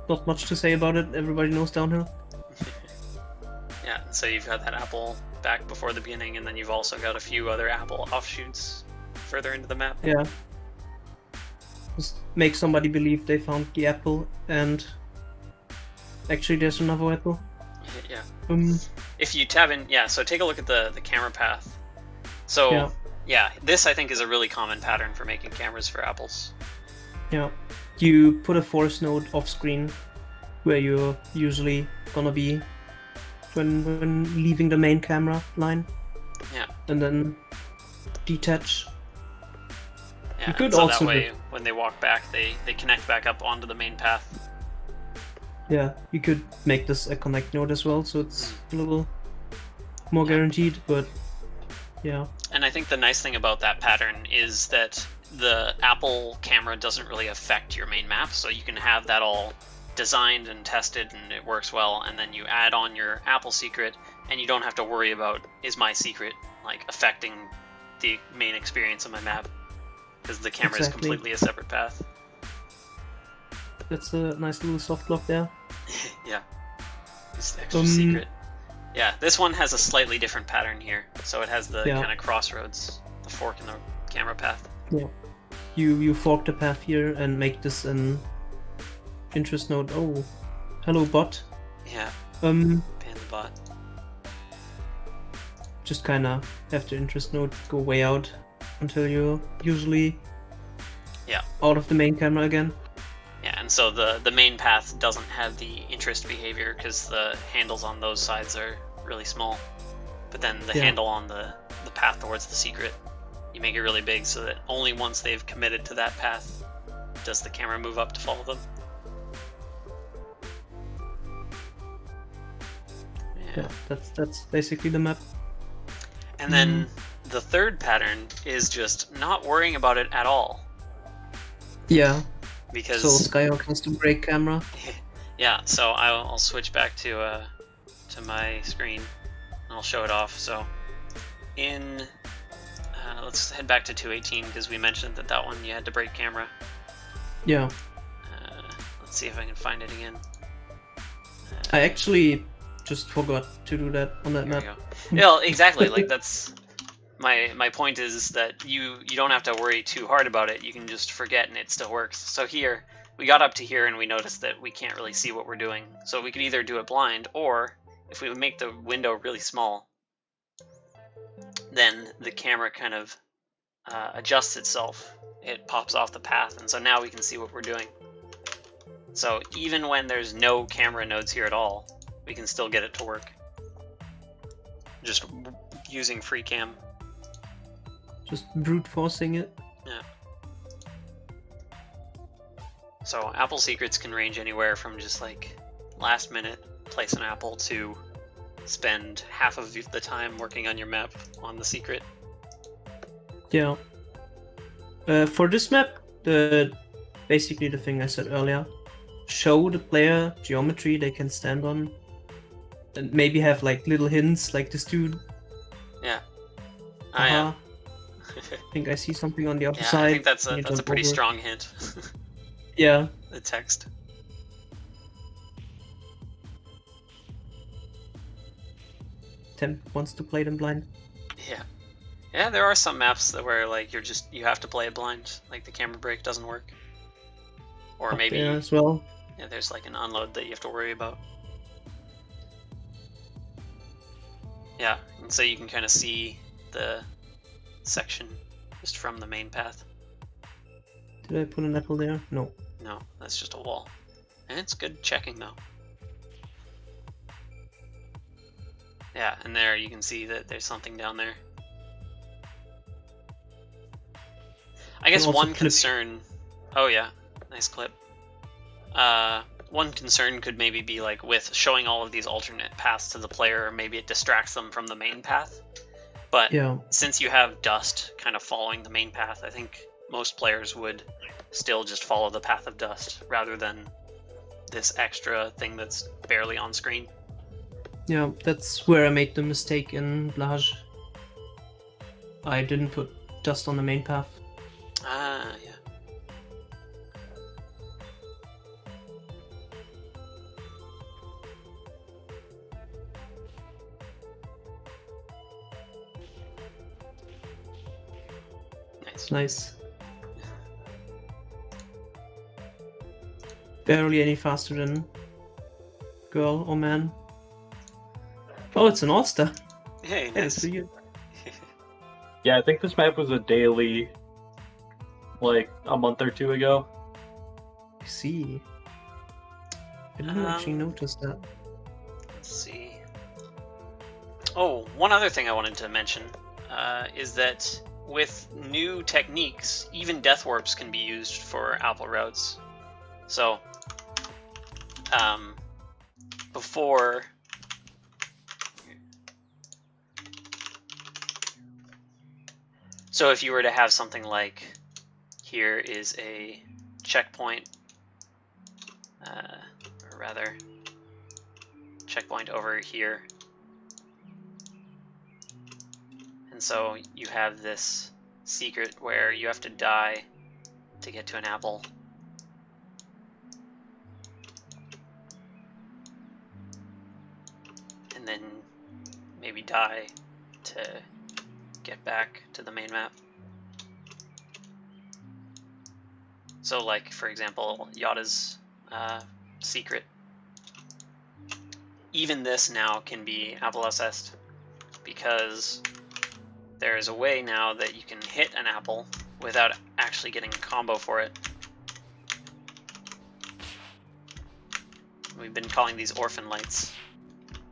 Speaker 3: Not much to say about it. Everybody knows downhill.
Speaker 2: Yeah, so you've got that apple back before the beginning, and then you've also got a few other apple offshoots further into the map.
Speaker 3: Yeah. Just make somebody believe they found the apple, and actually there's another apple.
Speaker 2: Yeah.
Speaker 3: Um.
Speaker 2: If you tab in, yeah, so take a look at the camera path. So,
Speaker 3: Yeah.
Speaker 2: yeah, this I think is a really common pattern for making cameras for apples.
Speaker 3: Yeah. You put a force node off screen where you're usually gonna be when leaving the main camera line.
Speaker 2: Yeah.
Speaker 3: And then detach.
Speaker 2: Yeah,
Speaker 3: You could
Speaker 2: and so
Speaker 3: also
Speaker 2: that way, when they walk back, they connect back up onto the main path.
Speaker 3: Yeah, you could make this a connect node as well, so it's a little more
Speaker 2: Yeah.
Speaker 3: guaranteed, but yeah.
Speaker 2: And I think the nice thing about that pattern is that the Apple camera doesn't really affect your main map, so you can have that all designed and tested and it works well, and then you add on your Apple secret and you don't have to worry about, is my secret like affecting the main experience of my map, because the camera is
Speaker 3: Exactly.
Speaker 2: completely a separate path.
Speaker 3: That's a nice little soft lock there.
Speaker 2: Yeah, just extra secret. Yeah, this one has a slightly different pattern here, so it has the kind of crossroads, the fork in the camera path.
Speaker 3: Yeah. You fork the path here and make this an interest node. Oh, hello bot.
Speaker 2: Yeah.
Speaker 3: Um,
Speaker 2: Panda bot.
Speaker 3: Just kind of have the interest node go way out until you're usually out of the main camera again.
Speaker 2: Yeah, and so the main path doesn't have the interest behavior because the handles on those sides are really small. But then the handle on the path towards the secret, you make it really big so that only once they've committed to that path does the camera move up to follow them.
Speaker 3: Yeah, that's basically the map.
Speaker 2: And then the third pattern is just not worrying about it at all.
Speaker 3: Yeah.
Speaker 2: Because
Speaker 3: so Skyhawk has to break camera.
Speaker 2: Yeah, so I'll switch back to my screen and I'll show it off. So in let's head back to 218 because we mentioned that one you had to break camera.
Speaker 3: Yeah.
Speaker 2: Let's see if I can find it again.
Speaker 3: I actually just forgot to do that on that map.
Speaker 2: Yeah, exactly. Like that's my point is that you don't have to worry too hard about it. You can just forget and it still works. So here we got up to here and we noticed that we can't really see what we're doing. So we could either do it blind, or if we make the window really small, then the camera kind of adjusts itself. It pops off the path, and so now we can see what we're doing. So even when there's no camera nodes here at all, we can still get it to work. Just using free cam.
Speaker 3: Just brute forcing it.
Speaker 2: Yeah. So apple secrets can range anywhere from just like last minute place an apple to spend half of the time working on your map on the secret.
Speaker 3: Yeah. For this map, basically the thing I said earlier, show the player geometry they can stand on, and maybe have like little hints like this dude.
Speaker 2: Yeah.
Speaker 3: Yeah. I think I see something on the other side.
Speaker 2: I think that's a pretty strong hint.
Speaker 3: Yeah.
Speaker 2: The text.
Speaker 3: Temp wants to play them blind.
Speaker 2: Yeah. Yeah, there are some maps where like you have to play it blind, like the camera break doesn't work. Or maybe
Speaker 3: as well.
Speaker 2: Yeah, there's like an unload that you have to worry about. Yeah, and so you can kind of see the section just from the main path.
Speaker 3: Did I put an apple there? No.
Speaker 2: No, that's just a wall. And it's good checking though. Yeah, and there you can see that there's something down there. I guess one concern... Oh yeah, nice clip. One concern could maybe be like with showing all of these alternate paths to the player, maybe it distracts them from the main path. But since you have dust kind of following the main path, I think most players would still just follow the path of dust rather than this extra thing that's barely on screen.
Speaker 3: Yeah, that's where I made the mistake in Blage. I didn't put dust on the main path.
Speaker 2: Ah, yeah.
Speaker 3: Nice. Barely any faster than girl or man. Oh, it's an all-star.
Speaker 2: Hey,
Speaker 3: nice.
Speaker 2: nice.
Speaker 1: Yeah, I think this map was a daily, like a month or two ago.
Speaker 3: I see. I didn't actually notice that.
Speaker 2: Let's see. Oh, one other thing I wanted to mention is that with new techniques, even death warps can be used for apple routes. So, before... So if you were to have something like, here is a checkpoint, or rather, checkpoint over here. And so you have this secret where you have to die to get to an apple. And then maybe die to get back to the main map. So like, for example, Yada's secret. Even this now can be apple assessed because there is a way now that you can hit an apple without actually getting a combo for it. We've been calling these orphan lights,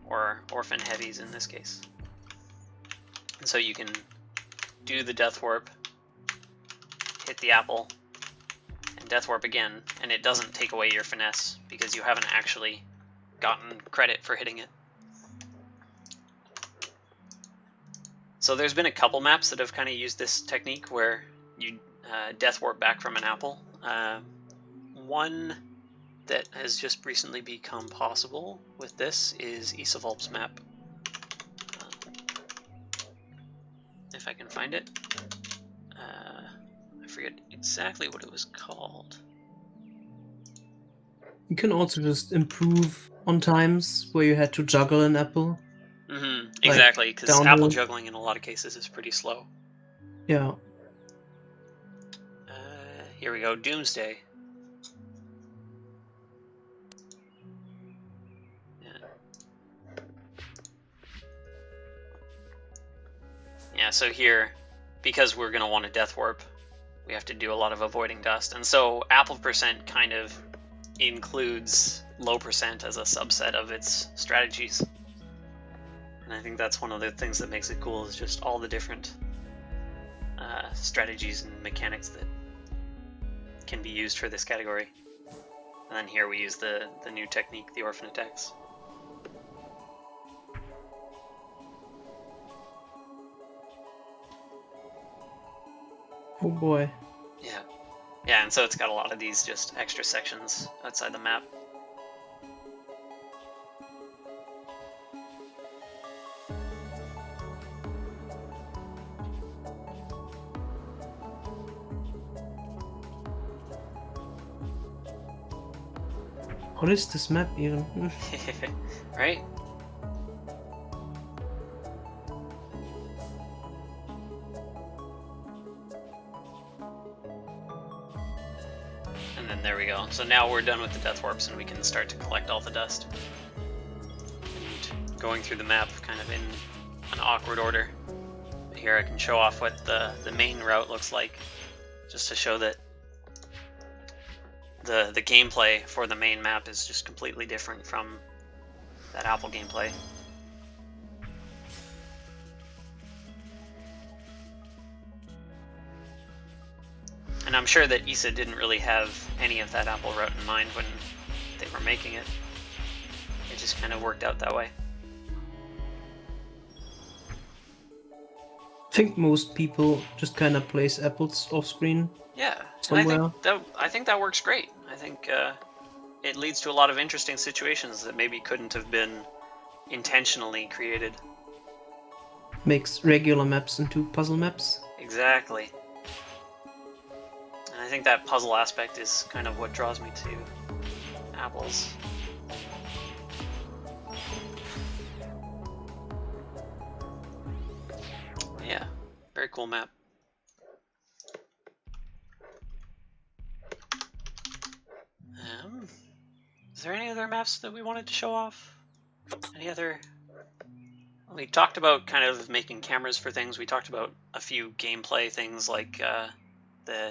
Speaker 2: or orphan heavies in this case. And so you can do the death warp, hit the apple, and death warp again, and it doesn't take away your finesse because you haven't actually gotten credit for hitting it. So there's been a couple maps that have kind of used this technique where you death warp back from an apple. One that has just recently become possible with this is Isavolp's map. If I can find it. I forget exactly what it was called.
Speaker 3: You can also just improve on times where you had to juggle an apple.
Speaker 2: Mm-hmm. Exactly, because
Speaker 3: download.
Speaker 2: apple juggling in a lot of cases is pretty slow.
Speaker 3: Yeah.
Speaker 2: Here we go, Doomsday. Yeah, so here, because we're going to want a death warp, we have to do a lot of avoiding dust. And so apple percent kind of includes low percent as a subset of its strategies. And I think that's one of the things that makes it cool, is just all the different strategies and mechanics that can be used for this category. And then here we use the new technique, the orphan attacks.
Speaker 3: Oh boy.
Speaker 2: Yeah. Yeah, and so it's got a lot of these just extra sections outside the map.
Speaker 3: What is this map even?
Speaker 2: Right? And then there we go. So now we're done with the death warps and we can start to collect all the dust. And going through the map kind of in an awkward order. Here I can show off what the main route looks like, just to show that the gameplay for the main map is just completely different from that apple gameplay. And I'm sure that Issa didn't really have any of that apple route in mind when they were making it. It just kind of worked out that way.
Speaker 3: I think most people just kind of place apples off screen.
Speaker 2: Yeah,
Speaker 3: somewhere.
Speaker 2: And I think that works great. I think it leads to a lot of interesting situations that maybe couldn't have been intentionally created.
Speaker 3: Makes regular maps into puzzle maps.
Speaker 2: Exactly. And I think that puzzle aspect is kind of what draws me to apples. Yeah, very cool map. Is there any other maps that we wanted to show off? Any other? We talked about kind of making cameras for things. We talked about a few gameplay things like the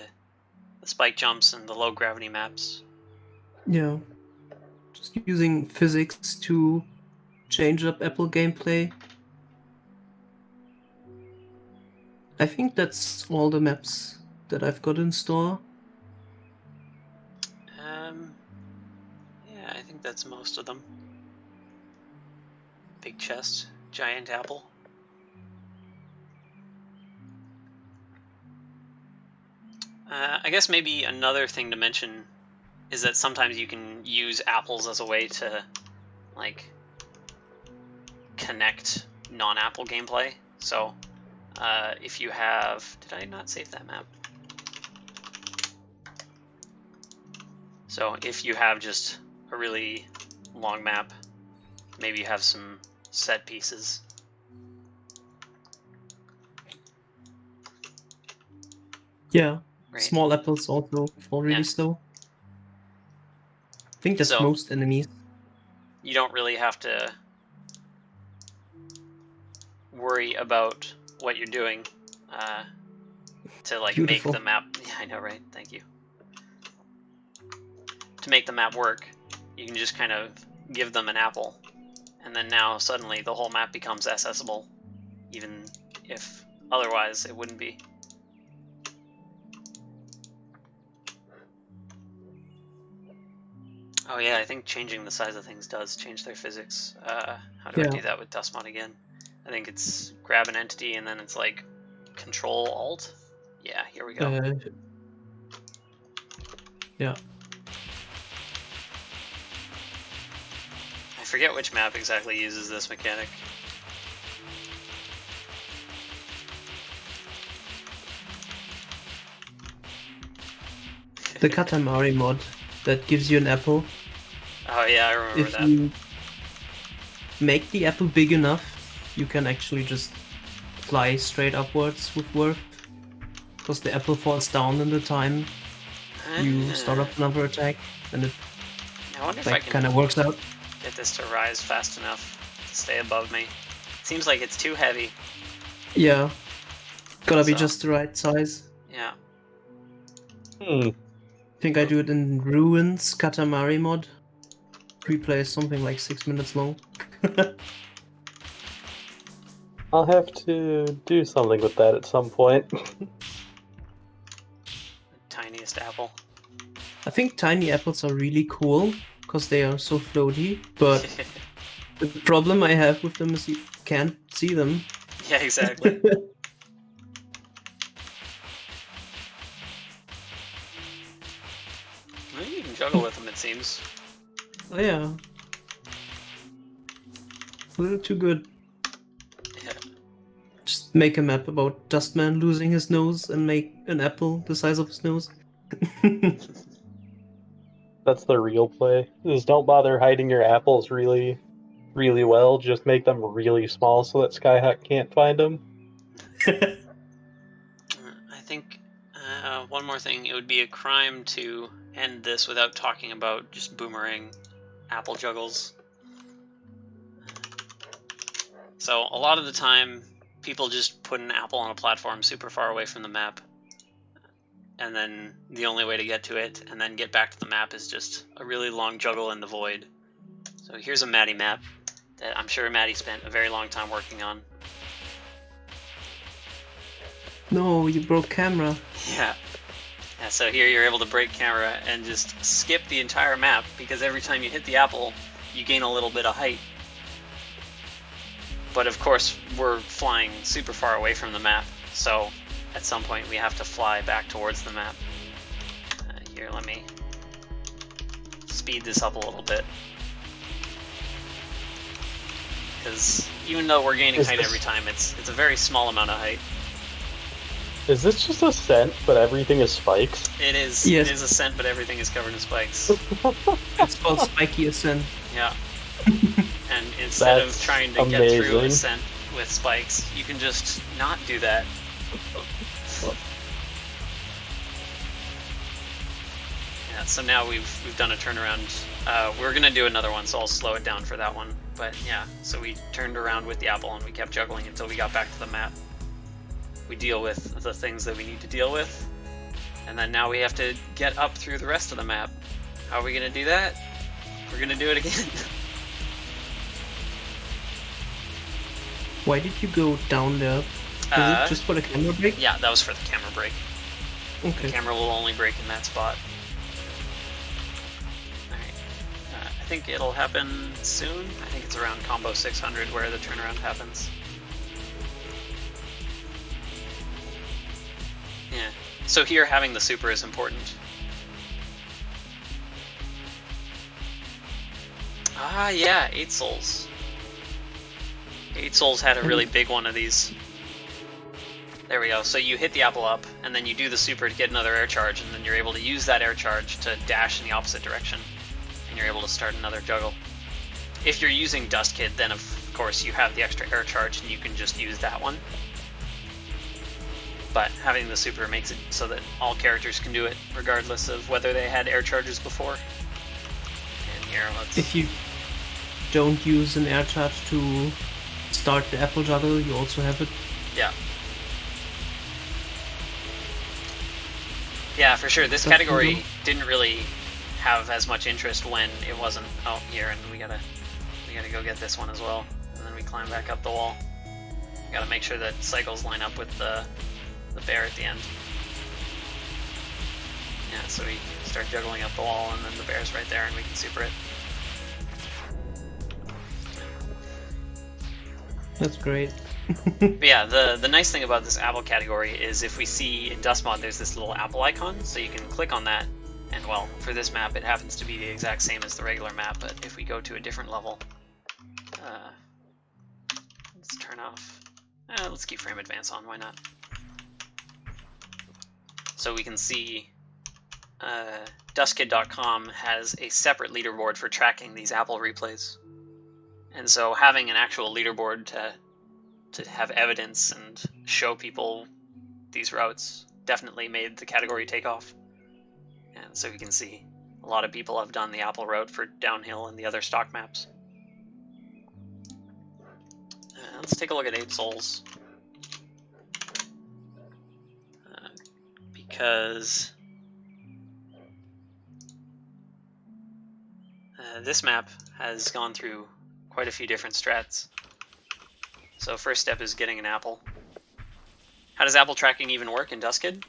Speaker 2: spike jumps and the low gravity maps.
Speaker 3: Yeah. just using physics to change up apple gameplay. I think that's all the maps that I've got in store.
Speaker 2: Yeah, I think that's most of them. Big chest, giant apple. I guess maybe another thing to mention is that sometimes you can use apples as a way to, like, connect non-apple gameplay. So, if you have... Did I not save that map? So, if you have just a really long map, maybe you have some set pieces.
Speaker 3: Yeah,
Speaker 2: Right.
Speaker 3: small apples also fall really slow. I think that's
Speaker 2: So,
Speaker 3: most enemies.
Speaker 2: You don't really have to worry about what you're doing to like
Speaker 3: Beautiful.
Speaker 2: make the map. Yeah, I know, right? Thank you. To make the map work, you can just kind of give them an apple, and then now suddenly the whole map becomes accessible, even if otherwise it wouldn't be. Oh yeah, I think changing the size of things does change their physics. How do I do that with Dustmod again? I think it's grab an entity and then it's like Control Alt. Yeah, here we go.
Speaker 3: Yeah.
Speaker 2: I forget which map exactly uses this mechanic.
Speaker 3: The Katamari mod that gives you an apple.
Speaker 2: Oh yeah, I remember
Speaker 3: If
Speaker 2: that.
Speaker 3: you make the apple big enough, you can actually just fly straight upwards with Worth. Because the apple falls down in the time you start up another attack, and it
Speaker 2: I wonder if
Speaker 3: like,
Speaker 2: I can
Speaker 3: kind of works out.
Speaker 2: get this to rise fast enough to stay above me. Seems like it's too heavy.
Speaker 3: Yeah. Gotta be just the right size.
Speaker 2: Yeah.
Speaker 3: I think I do it in Ruins Katamari mod. Replay is something like 6 minutes long.
Speaker 1: I'll have to do something with that at some point.
Speaker 2: Tiniest apple.
Speaker 3: I think tiny apples are really cool because they are so floaty, but the problem I have with them is you can't see them.
Speaker 2: Yeah, exactly. Maybe you can juggle with them, it seems.
Speaker 3: Oh yeah. A little too good.
Speaker 2: Yeah.
Speaker 3: Just make a map about Dustman losing his nose and make an apple the size of his nose.
Speaker 1: That's the real play. Just don't bother hiding your apples really well. Just make them really small so that Skyhawk can't find them.
Speaker 2: I think one more thing, it would be a crime to end this without talking about just boomerang apple juggles. So a lot of the time, people just put an apple on a platform super far away from the map, and then the only way to get to it and then get back to the map is just a really long juggle in the void. So here's a Maddy map that I'm sure Maddy spent a very long time working on.
Speaker 3: No, you broke camera.
Speaker 2: Yeah. Yeah, so here you're able to break camera and just skip the entire map, because every time you hit the apple, you gain a little bit of height. But of course, we're flying super far away from the map, so at some point we have to fly back towards the map. Here, let me speed this up a little bit. Because even though we're gaining height every time, it's a very small amount of height.
Speaker 1: Is this just Ascent, but everything is spikes?
Speaker 2: It is.
Speaker 3: Yes.
Speaker 2: It is Ascent, but everything is covered in spikes.
Speaker 3: It's called Spiky Ascent.
Speaker 2: Yeah. And instead of
Speaker 1: That's
Speaker 2: trying to get through
Speaker 1: amazing.
Speaker 2: Ascent with spikes, you can just not do that. Yeah, so now we've done a turnaround. We're gonna do another one, so I'll slow it down for that one. But yeah, so we turned around with the apple and we kept juggling until we got back to the map. We deal with the things that we need to deal with, and then now we have to get up through the rest of the map. How are we gonna do that? We're gonna do it again.
Speaker 3: Why did you go down there? Is it just for the camera break?
Speaker 2: Yeah, that was for the camera break.
Speaker 3: Okay.
Speaker 2: The camera will only break in that spot. Alright. I think it'll happen soon. I think it's around combo 600 where the turnaround happens. Yeah. So here, having the super is important. Ah, yeah, 8 souls. 8 souls had a really big one of these. There we go. So you hit the apple up, and then you do the super to get another air charge, and then you're able to use that air charge to dash in the opposite direction, and you're able to start another juggle. If you're using Dust Kid, then of course you have the extra air charge, and you can just use that one. But having the super makes it so that all characters can do it, regardless of whether they had air charges before. And here, let's...
Speaker 3: If you don't use an air charge to start the apple juggle, you also have it.
Speaker 2: Yeah. Yeah, for sure. This category didn't really have as much interest when it wasn't out here, and we gotta go get this one as well. And then we climb back up the wall. We gotta make sure that cycles line up with the bear at the end. Yeah, so we start juggling up the wall, and then the bear's right there, and we can super it.
Speaker 3: That's great.
Speaker 2: But yeah, the nice thing about this apple category is if we see in Dust Mod there's this little apple icon, so you can click on that, and well, for this map it happens to be the exact same as the regular map, but if we go to a different level, let's turn off, let's keep frame advance on, why not? So we can see DustKid.com has a separate leaderboard for tracking these apple replays. And so having an actual leaderboard to have evidence and show people these routes definitely made the category take off. And so you can see a lot of people have done the apple route for downhill and the other stock maps. Let's take a look at 8 souls. Because this map has gone through quite a few different strats. So first step is getting an apple. How does apple tracking even work in Dustkid?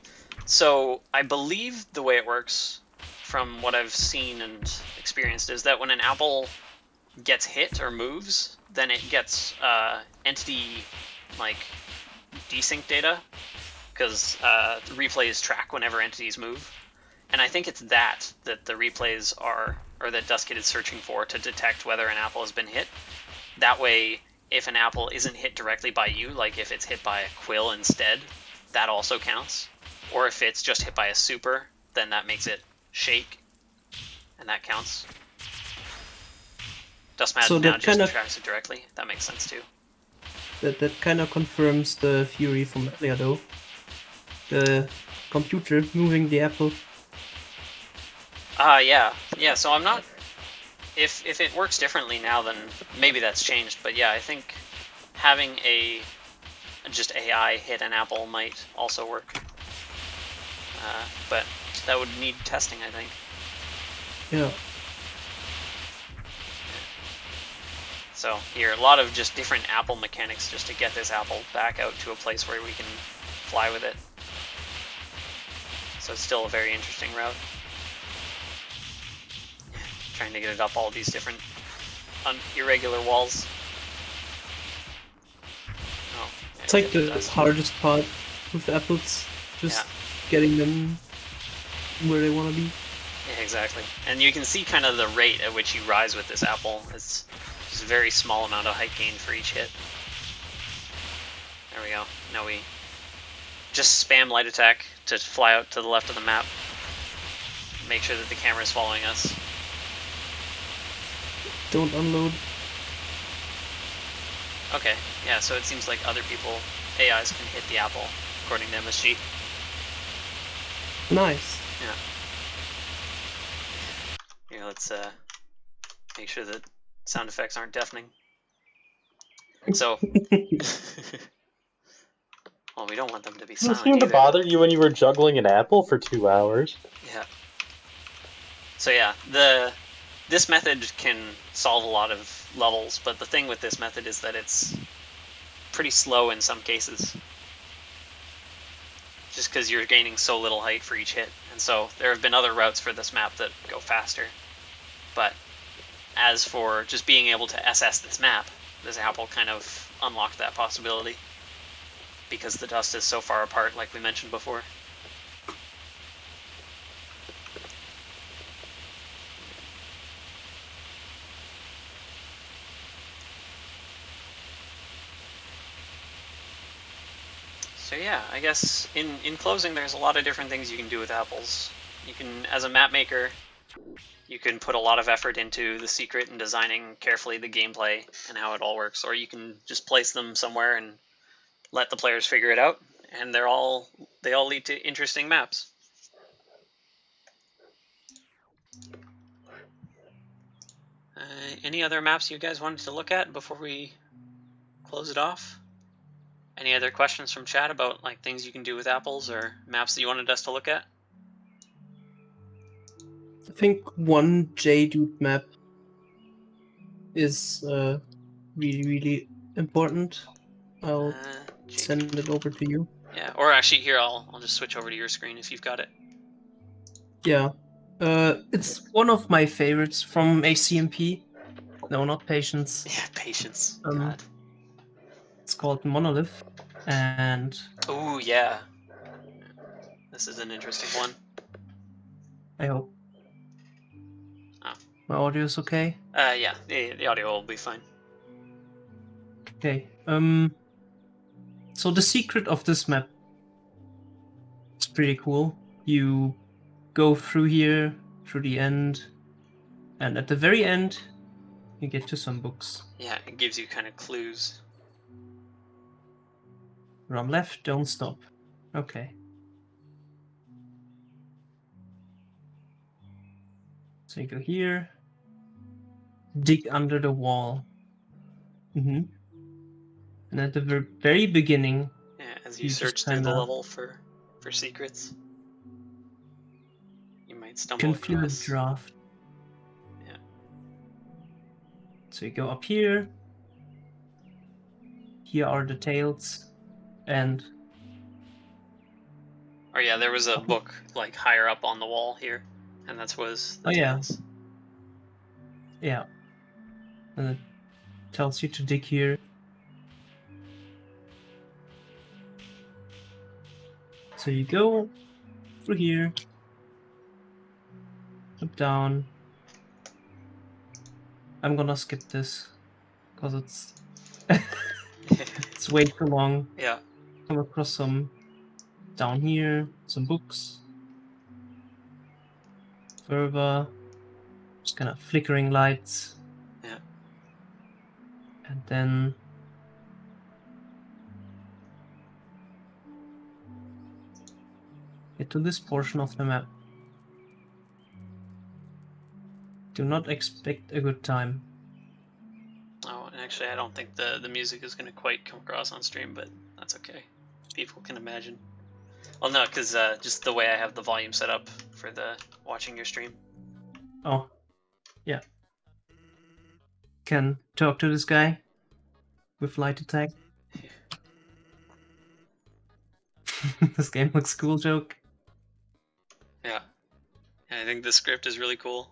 Speaker 2: So I believe the way it works, from what I've seen and experienced, is that when an apple gets hit or moves, then it gets entity like desync data, because the replays track whenever entities move. And I think it's that the replays are, or that Dustkid is searching for to detect whether an apple has been hit. That way, if an apple isn't hit directly by you, like if it's hit by a quill instead, that also counts. Or if it's just hit by a super, then that makes it shake, and that counts. Dustmat
Speaker 3: So
Speaker 2: now
Speaker 3: that
Speaker 2: just
Speaker 3: kind of-
Speaker 2: tracks it directly. That makes sense too.
Speaker 3: That kind of confirms the theory from earlier, though. The computer moving the apple.
Speaker 2: Yeah, so I'm not... If it works differently now, then maybe that's changed. But yeah, I think having just AI hit an apple might also work. But that would need testing, I think.
Speaker 3: Yeah.
Speaker 2: So here, a lot of just different apple mechanics just to get this apple back out to a place where we can fly with it. So it's still a very interesting route. Trying to get it up all these different irregular walls. Oh, yeah,
Speaker 3: It's like
Speaker 2: get
Speaker 3: the
Speaker 2: dust.
Speaker 3: hardest part with apples, just getting them where they want to be.
Speaker 2: Yeah, exactly. And you can see kind of the rate at which you rise with this apple. It's just a very small amount of height gain for each hit. There we go. Now we just spam light attack to fly out to the left of the map. Make sure that the camera is following us.
Speaker 3: Don't unload.
Speaker 2: Okay, yeah, so it seems like other people, AIs, can hit the apple, according to MSG.
Speaker 3: Nice.
Speaker 2: Yeah. Here, let's make sure that sound effects aren't deafening. So, well, we don't want them to be
Speaker 1: Doesn't
Speaker 2: silent
Speaker 1: seem to
Speaker 2: either.
Speaker 1: bother you when you were juggling an apple for 2 hours.
Speaker 2: Yeah. So yeah, the this method can solve a lot of levels, but the thing with this method is that it's pretty slow in some cases. Just because you're gaining so little height for each hit. And so there have been other routes for this map that go faster. But as for just being able to SS this map, this apple kind of unlocked that possibility. Because the dust is so far apart, like we mentioned before. So yeah, I guess in closing, there's a lot of different things you can do with apples. You can, as a map maker, you can put a lot of effort into the secret and designing carefully the gameplay and how it all works, or you can just place them somewhere and let the players figure it out, and they all lead to interesting maps. Any other maps you guys wanted to look at before we close it off? Any other questions from chat about like things you can do with apples or maps that you wanted us to look at?
Speaker 3: I think one J-Dude map is really important. I'll send it over to you.
Speaker 2: Yeah, or actually here, I'll just switch over to your screen if you've got it.
Speaker 3: Yeah. It's one of my favorites from ACMP. No, not Patience.
Speaker 2: Yeah, Patience.
Speaker 3: Um,
Speaker 2: God.
Speaker 3: It's called Monolith, and
Speaker 2: Oh yeah, this is an interesting one.
Speaker 3: I hope
Speaker 2: Oh.
Speaker 3: my audio is okay.
Speaker 2: Yeah, the audio will be fine.
Speaker 3: Okay. So the secret of this map is pretty cool. You go through here, through the end, and at the very end, you get to some books.
Speaker 2: Yeah, it gives you kind of clues.
Speaker 3: Run left, don't stop. Okay. So you go here, dig under the wall. And at the very beginning,
Speaker 2: Yeah, as you
Speaker 3: you
Speaker 2: search
Speaker 3: just
Speaker 2: through the
Speaker 3: kinda
Speaker 2: level for secrets, you might stumble
Speaker 3: can feel a
Speaker 2: across.
Speaker 3: draft.
Speaker 2: Yeah.
Speaker 3: So you go up here. Here are the tails, and
Speaker 2: Oh yeah, there was a book like higher up on the wall here, and that was the tails.
Speaker 3: Yeah. And it tells you to dig here. So you go through here, up, down. I'm gonna skip this because it's it's way too long.
Speaker 2: Yeah.
Speaker 3: Come across some down here, some books. Further, just kind of flickering lights.
Speaker 2: Yeah.
Speaker 3: And then get to this portion of the map. Do not expect a good time.
Speaker 2: Oh, and actually, I don't think the music is going to quite come across on stream, but that's okay. People can imagine. Well, no, because just the way I have the volume set up for the watching your stream.
Speaker 3: Oh, yeah. Can talk to this guy with light attack. This game looks cool, joke.
Speaker 2: Yeah. And I think the script is really cool.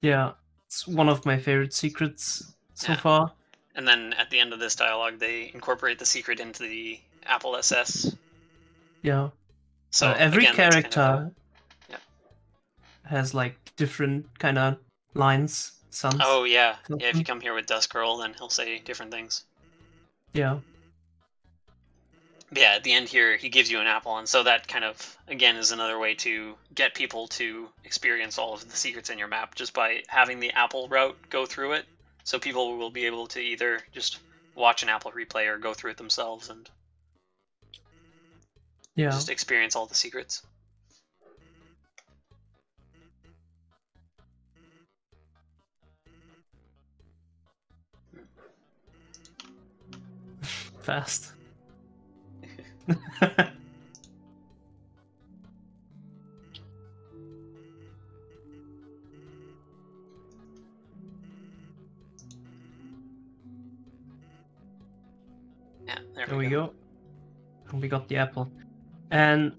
Speaker 3: Yeah, it's one of my favorite secrets so far.
Speaker 2: And then at the end of this dialogue, they incorporate the secret into the Apple SS.
Speaker 3: Yeah.
Speaker 2: So
Speaker 3: every
Speaker 2: again,
Speaker 3: character has like different kind of lines, sounds.
Speaker 2: Oh yeah, yeah. If you come here with Dusk Girl, then he'll say different things.
Speaker 3: Yeah.
Speaker 2: But yeah, at the end here, he gives you an apple, and so that kind of, again, is another way to get people to experience all of the secrets in your map, just by having the apple route go through it. So people will be able to either just watch an apple replay or go through it themselves and just experience all the secrets.
Speaker 3: Fast.
Speaker 2: Yeah,
Speaker 3: There we go. And we got the apple. And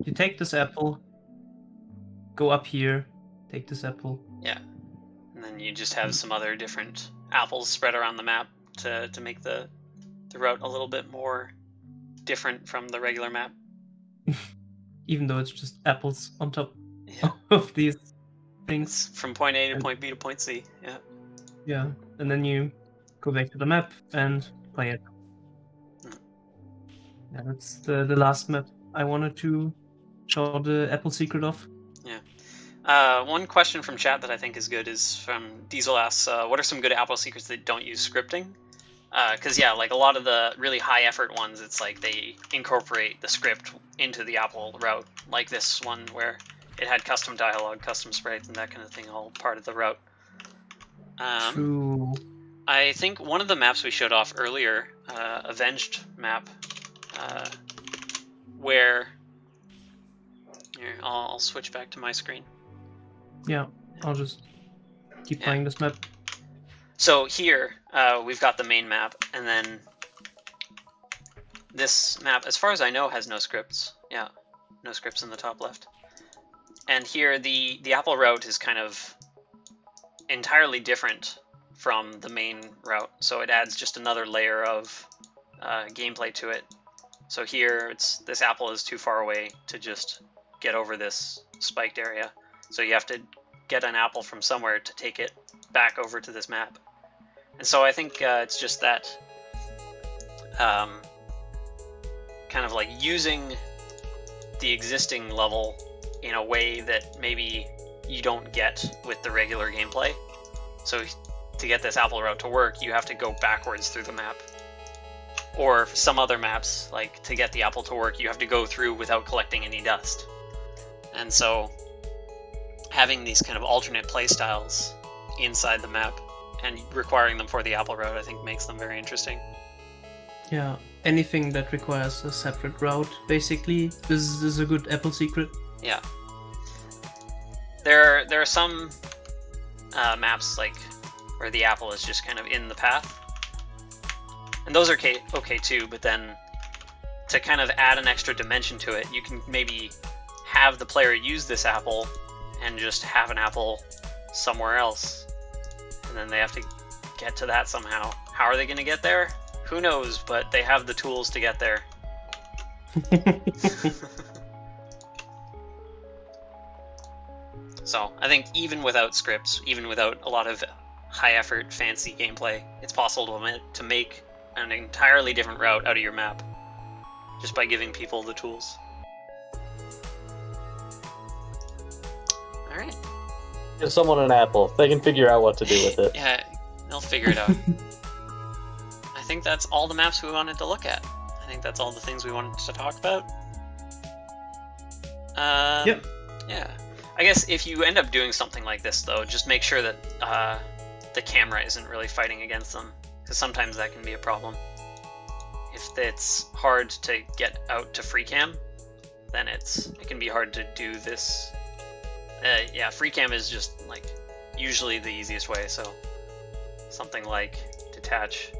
Speaker 3: you take this apple, go up here, take this apple.
Speaker 2: Yeah. And then you just have some other different apples spread around the map to make the route a little bit more different from the regular map.
Speaker 3: Even though it's just apples on top
Speaker 2: Yeah.
Speaker 3: of these things.
Speaker 2: It's from point A to point B to point C. Yeah.
Speaker 3: Yeah. And then you go back to the map and play it. Yeah, that's the last map I wanted to show the apple secret of.
Speaker 2: Yeah. One question from chat that I think is good is from Diesel asks, what are some good apple secrets that don't use scripting? Because yeah, like a lot of the really high effort ones, it's like they incorporate the script into the apple route, like this one where it had custom dialogue, custom sprites, and that kind of thing, all part of the route.
Speaker 3: True.
Speaker 2: I think one of the maps we showed off earlier, Avenged map, where here, I'll switch back to my screen.
Speaker 3: Yeah, I'll just keep playing this map.
Speaker 2: So here, we've got the main map, and then this map, as far as I know, has no scripts. Yeah, no scripts in the top left. And here, the apple route is kind of entirely different from the main route, so it adds just another layer of gameplay to it. So here, this apple is too far away to just get over this spiked area, so you have to get an apple from somewhere to take it back over to this map. And so I think it's just that kind of like using the existing level in a way that maybe you don't get with the regular gameplay. So to get this apple route to work, you have to go backwards through the map. Or some other maps, like to get the apple to work, you have to go through without collecting any dust. And so having these kind of alternate playstyles inside the map and requiring them for the apple route, I think makes them very interesting.
Speaker 3: Yeah, anything that requires a separate route, basically, this is a good apple secret.
Speaker 2: Yeah. There are some maps like where the apple is just kind of in the path, and those are okay too, but then to kind of add an extra dimension to it, you can maybe have the player use this apple and just have an apple somewhere else, and then they have to get to that somehow. How are they going to get there? Who knows, but they have the tools to get there. So I think even without scripts, even without a lot of high effort, fancy gameplay, it's possible to make an entirely different route out of your map just by giving people the tools. Alright.
Speaker 1: Give someone an apple. They can figure out what to do with it.
Speaker 2: Yeah, they'll figure it out. I think that's all the maps we wanted to look at. I think that's all the things we wanted to talk about.
Speaker 3: Yep.
Speaker 2: Yeah. I guess if you end up doing something like this, though, just make sure that the camera isn't really fighting against them, because sometimes that can be a problem. If it's hard to get out to free cam, then it can be hard to do this. Yeah, free cam is just like usually the easiest way, so something like detach,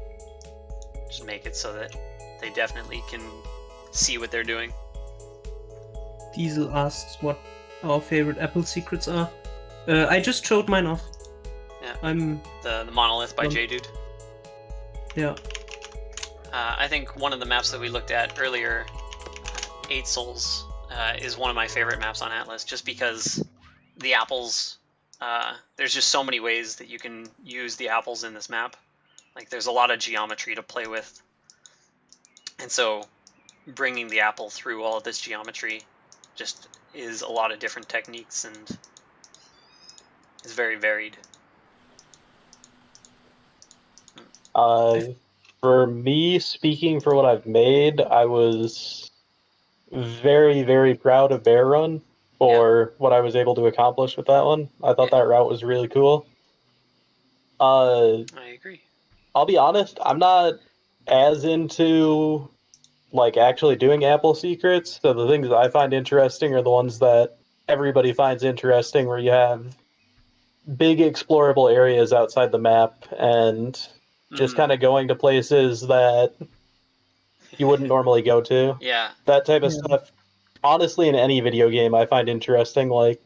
Speaker 2: just make it so that they definitely can see what they're doing.
Speaker 3: Diesel asks what our favorite apple secrets are. I just showed mine off.
Speaker 2: Yeah.
Speaker 3: I'm
Speaker 2: the monolith by J-Dude.
Speaker 3: Yeah.
Speaker 2: I think one of the maps that we looked at earlier, 8 Souls, is one of my favorite maps on Atlas, just because the apples, there's just so many ways that you can use the apples in this map. Like, there's a lot of geometry to play with. And so bringing the apple through all of this geometry just is a lot of different techniques and is very varied.
Speaker 1: For me, speaking for what I've made, I was very, very proud of Bear Run for what I was able to accomplish with that one. I thought that route was really cool.
Speaker 2: I agree.
Speaker 1: I'll be honest, I'm not as into like actually doing apple secrets. So the things that I find interesting are the ones that everybody finds interesting, where you have big explorable areas outside the map and just kind of going to places that you wouldn't normally go to.
Speaker 2: Yeah.
Speaker 1: That type of
Speaker 3: Yeah.
Speaker 1: stuff. Honestly, in any video game, I find interesting, like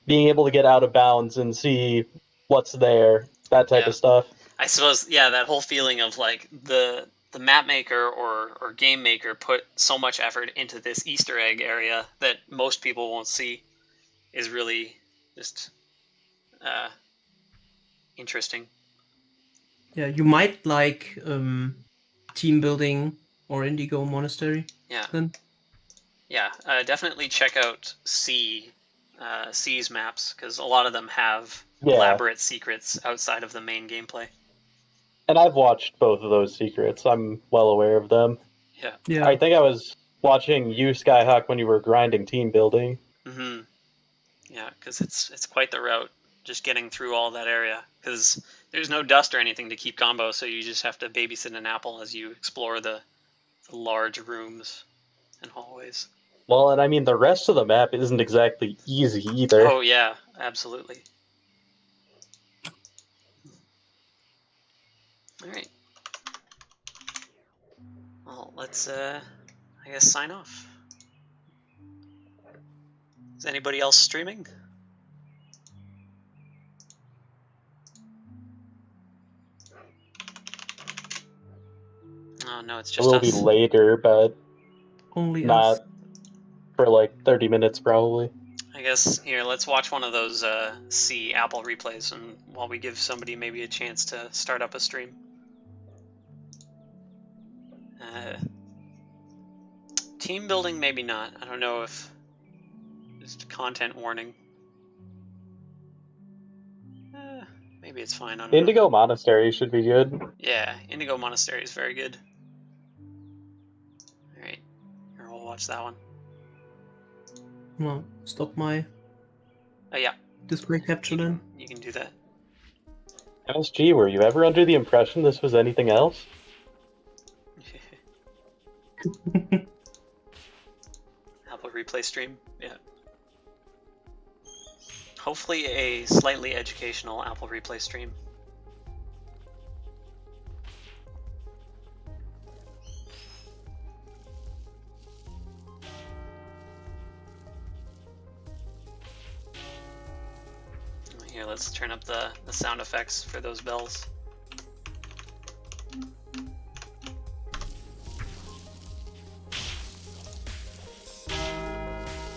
Speaker 1: being able to get out of bounds and see what's there, that type
Speaker 2: Yeah.
Speaker 1: of stuff.
Speaker 2: I suppose, yeah, that whole feeling of like the map maker or game maker put so much effort into this Easter egg area that most people won't see is really just interesting.
Speaker 3: Yeah, you might like team building or Indigo Monastery.
Speaker 2: Yeah.
Speaker 3: Then
Speaker 2: Yeah, definitely check out C's maps, because a lot of them have
Speaker 1: Yeah.
Speaker 2: elaborate secrets outside of the main gameplay.
Speaker 1: And I've watched both of those secrets. I'm well aware of them.
Speaker 2: Yeah.
Speaker 3: yeah,
Speaker 1: I think I was watching you, Skyhawk, when you were grinding team building.
Speaker 2: Mm-hmm. Yeah, because it's quite the route, just getting through all that area, because there's no dust or anything to keep combo, so you just have to babysit an apple as you explore the large rooms and hallways.
Speaker 1: Well, and I mean, the rest of the map isn't exactly easy either.
Speaker 2: Oh yeah, absolutely. All right. Well, let's I guess sign off. Is anybody else streaming? Oh no, it's
Speaker 1: It
Speaker 2: just
Speaker 1: will
Speaker 2: us.
Speaker 1: be later, but
Speaker 3: only us.
Speaker 1: not for like 30 minutes probably.
Speaker 2: I guess here, let's watch one of those C Apple replays, and while we give somebody maybe a chance to start up a stream. Team building, maybe not. I don't know if it's content warning. Maybe it's fine. I don't know.
Speaker 1: Indigo Monastery should be good.
Speaker 2: Yeah, Indigo Monastery is very good. Alright, here, we'll watch that one.
Speaker 3: Well, stop my
Speaker 2: Oh yeah,
Speaker 3: display capture then.
Speaker 2: you can do that.
Speaker 1: MSG, were you ever under the impression this was anything else?
Speaker 2: Apple replay stream, yeah. Hopefully a slightly educational Apple replay stream. Here, let's turn up the sound effects for those bells.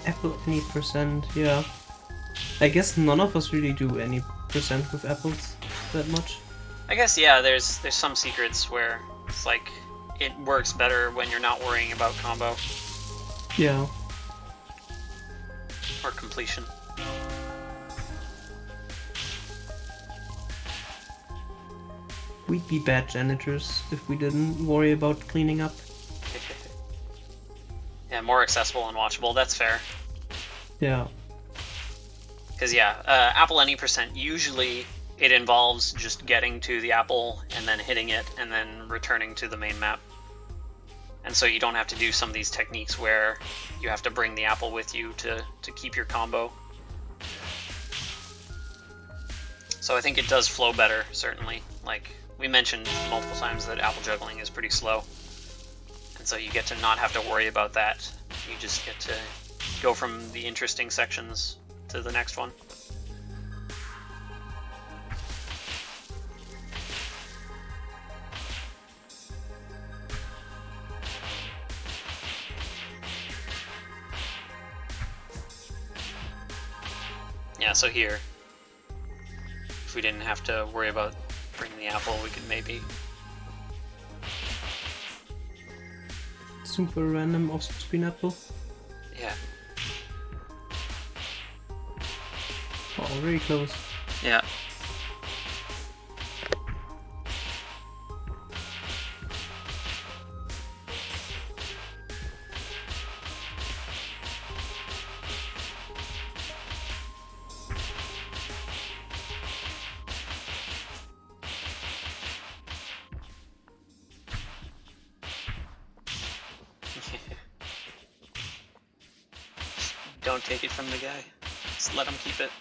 Speaker 3: Apple any percent, yeah. I guess none of us really do any percent with apples that much.
Speaker 2: I guess, yeah, there's some secrets where it's like it works better when you're not worrying about combo
Speaker 3: Yeah.
Speaker 2: or completion.
Speaker 3: We'd be bad janitors if we didn't worry about cleaning up.
Speaker 2: Yeah, more accessible and watchable, that's fair.
Speaker 3: Yeah.
Speaker 2: Because, yeah, Apple any percent, usually it involves just getting to the apple and then hitting it and then returning to the main map. And so you don't have to do some of these techniques where you have to bring the apple with you to keep your combo. So I think it does flow better, certainly. Like, we mentioned multiple times that apple juggling is pretty slow. And so you get to not have to worry about that. You just get to go from the interesting sections to the next one. Yeah, so here, if we didn't have to worry about bringing the apple, we could maybe...
Speaker 3: Super random off-screen apple.
Speaker 2: Yeah.
Speaker 3: Oh, very close.
Speaker 2: Yeah. Don't take it from the guy. Just let him keep it.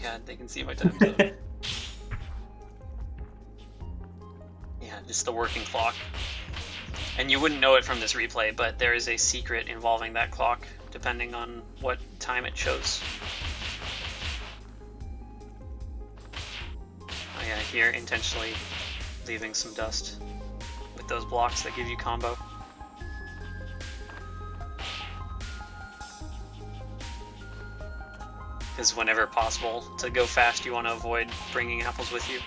Speaker 2: god, they can see my time zone. Yeah, just the working clock. And you wouldn't know it from this replay, but there is a secret involving that clock, depending on what time it shows. Oh yeah, here intentionally leaving some dust with those blocks that give you combo. Because whenever possible, to go fast, you want to avoid bringing apples with you.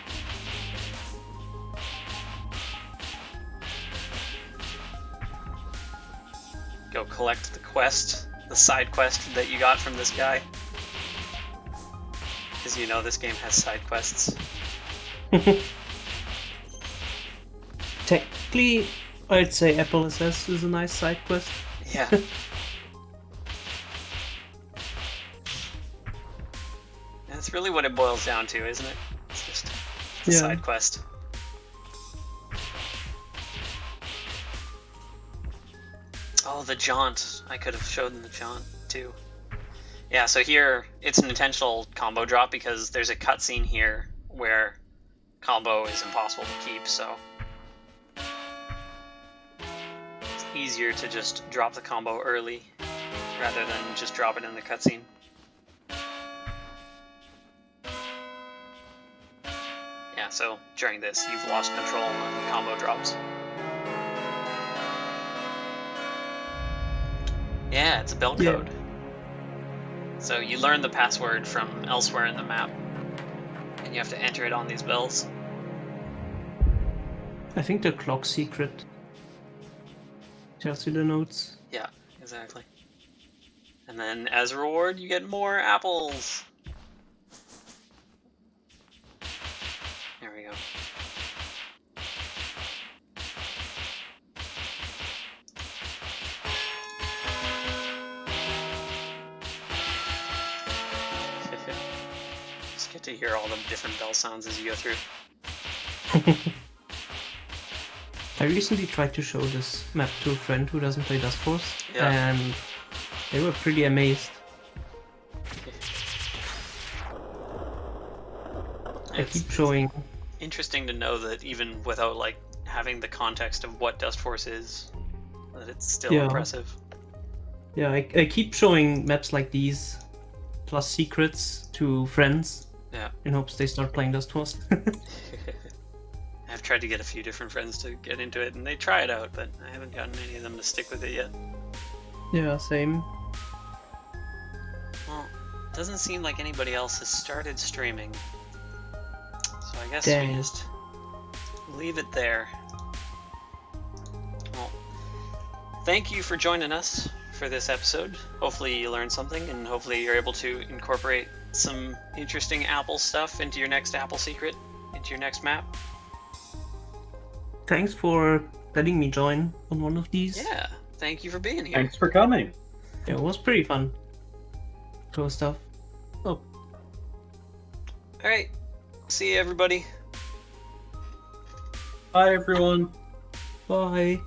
Speaker 2: Go collect the quest, the side quest that you got from this guy. Because you know this game has side quests.
Speaker 3: Technically, I'd say Apple SS is a nice side quest.
Speaker 2: Yeah. That's really what it boils down to, isn't it? It's just a side quest. Oh, the jaunt. I could have showed them the jaunt, too. Yeah, so here, it's an intentional combo drop because there's a cutscene here where combo is impossible to keep, so it's easier to just drop the combo early rather than just drop it in the cutscene. Yeah, so during this, you've lost control and the combo drops. Yeah, it's a bell code. So you learn the password from elsewhere in the map, and you have to enter it on these bells.
Speaker 3: I think the clock secret tells you the notes.
Speaker 2: Yeah, exactly. And then as a reward, you get more apples. There we go. Just get to hear all the different bell sounds as you go through.
Speaker 3: I recently tried to show this map to a friend who doesn't play Dustforce, and they were pretty amazed. I keep showing.
Speaker 2: Interesting to know that even without like having the context of what Dustforce is, that it's still impressive.
Speaker 3: Yeah, I keep showing maps like these, plus secrets to friends, in hopes they start playing Dustforce.
Speaker 2: I've tried to get a few different friends to get into it, and they try it out, but I haven't gotten any of them to stick with it yet.
Speaker 3: Yeah, same.
Speaker 2: Well, it doesn't seem like anybody else has started streaming, so I guess we just leave it there. Well, thank you for joining us for this episode. Hopefully you learned something, and hopefully you're able to incorporate some interesting Apple stuff into your next Apple secret, into your next map.
Speaker 3: Thanks for letting me join on one of these.
Speaker 2: Yeah, thank you for being here.
Speaker 1: Thanks for coming.
Speaker 3: Yeah, it was pretty fun. Cool stuff. Oh.
Speaker 2: Alright, see you everybody.
Speaker 1: Bye everyone.
Speaker 3: Bye.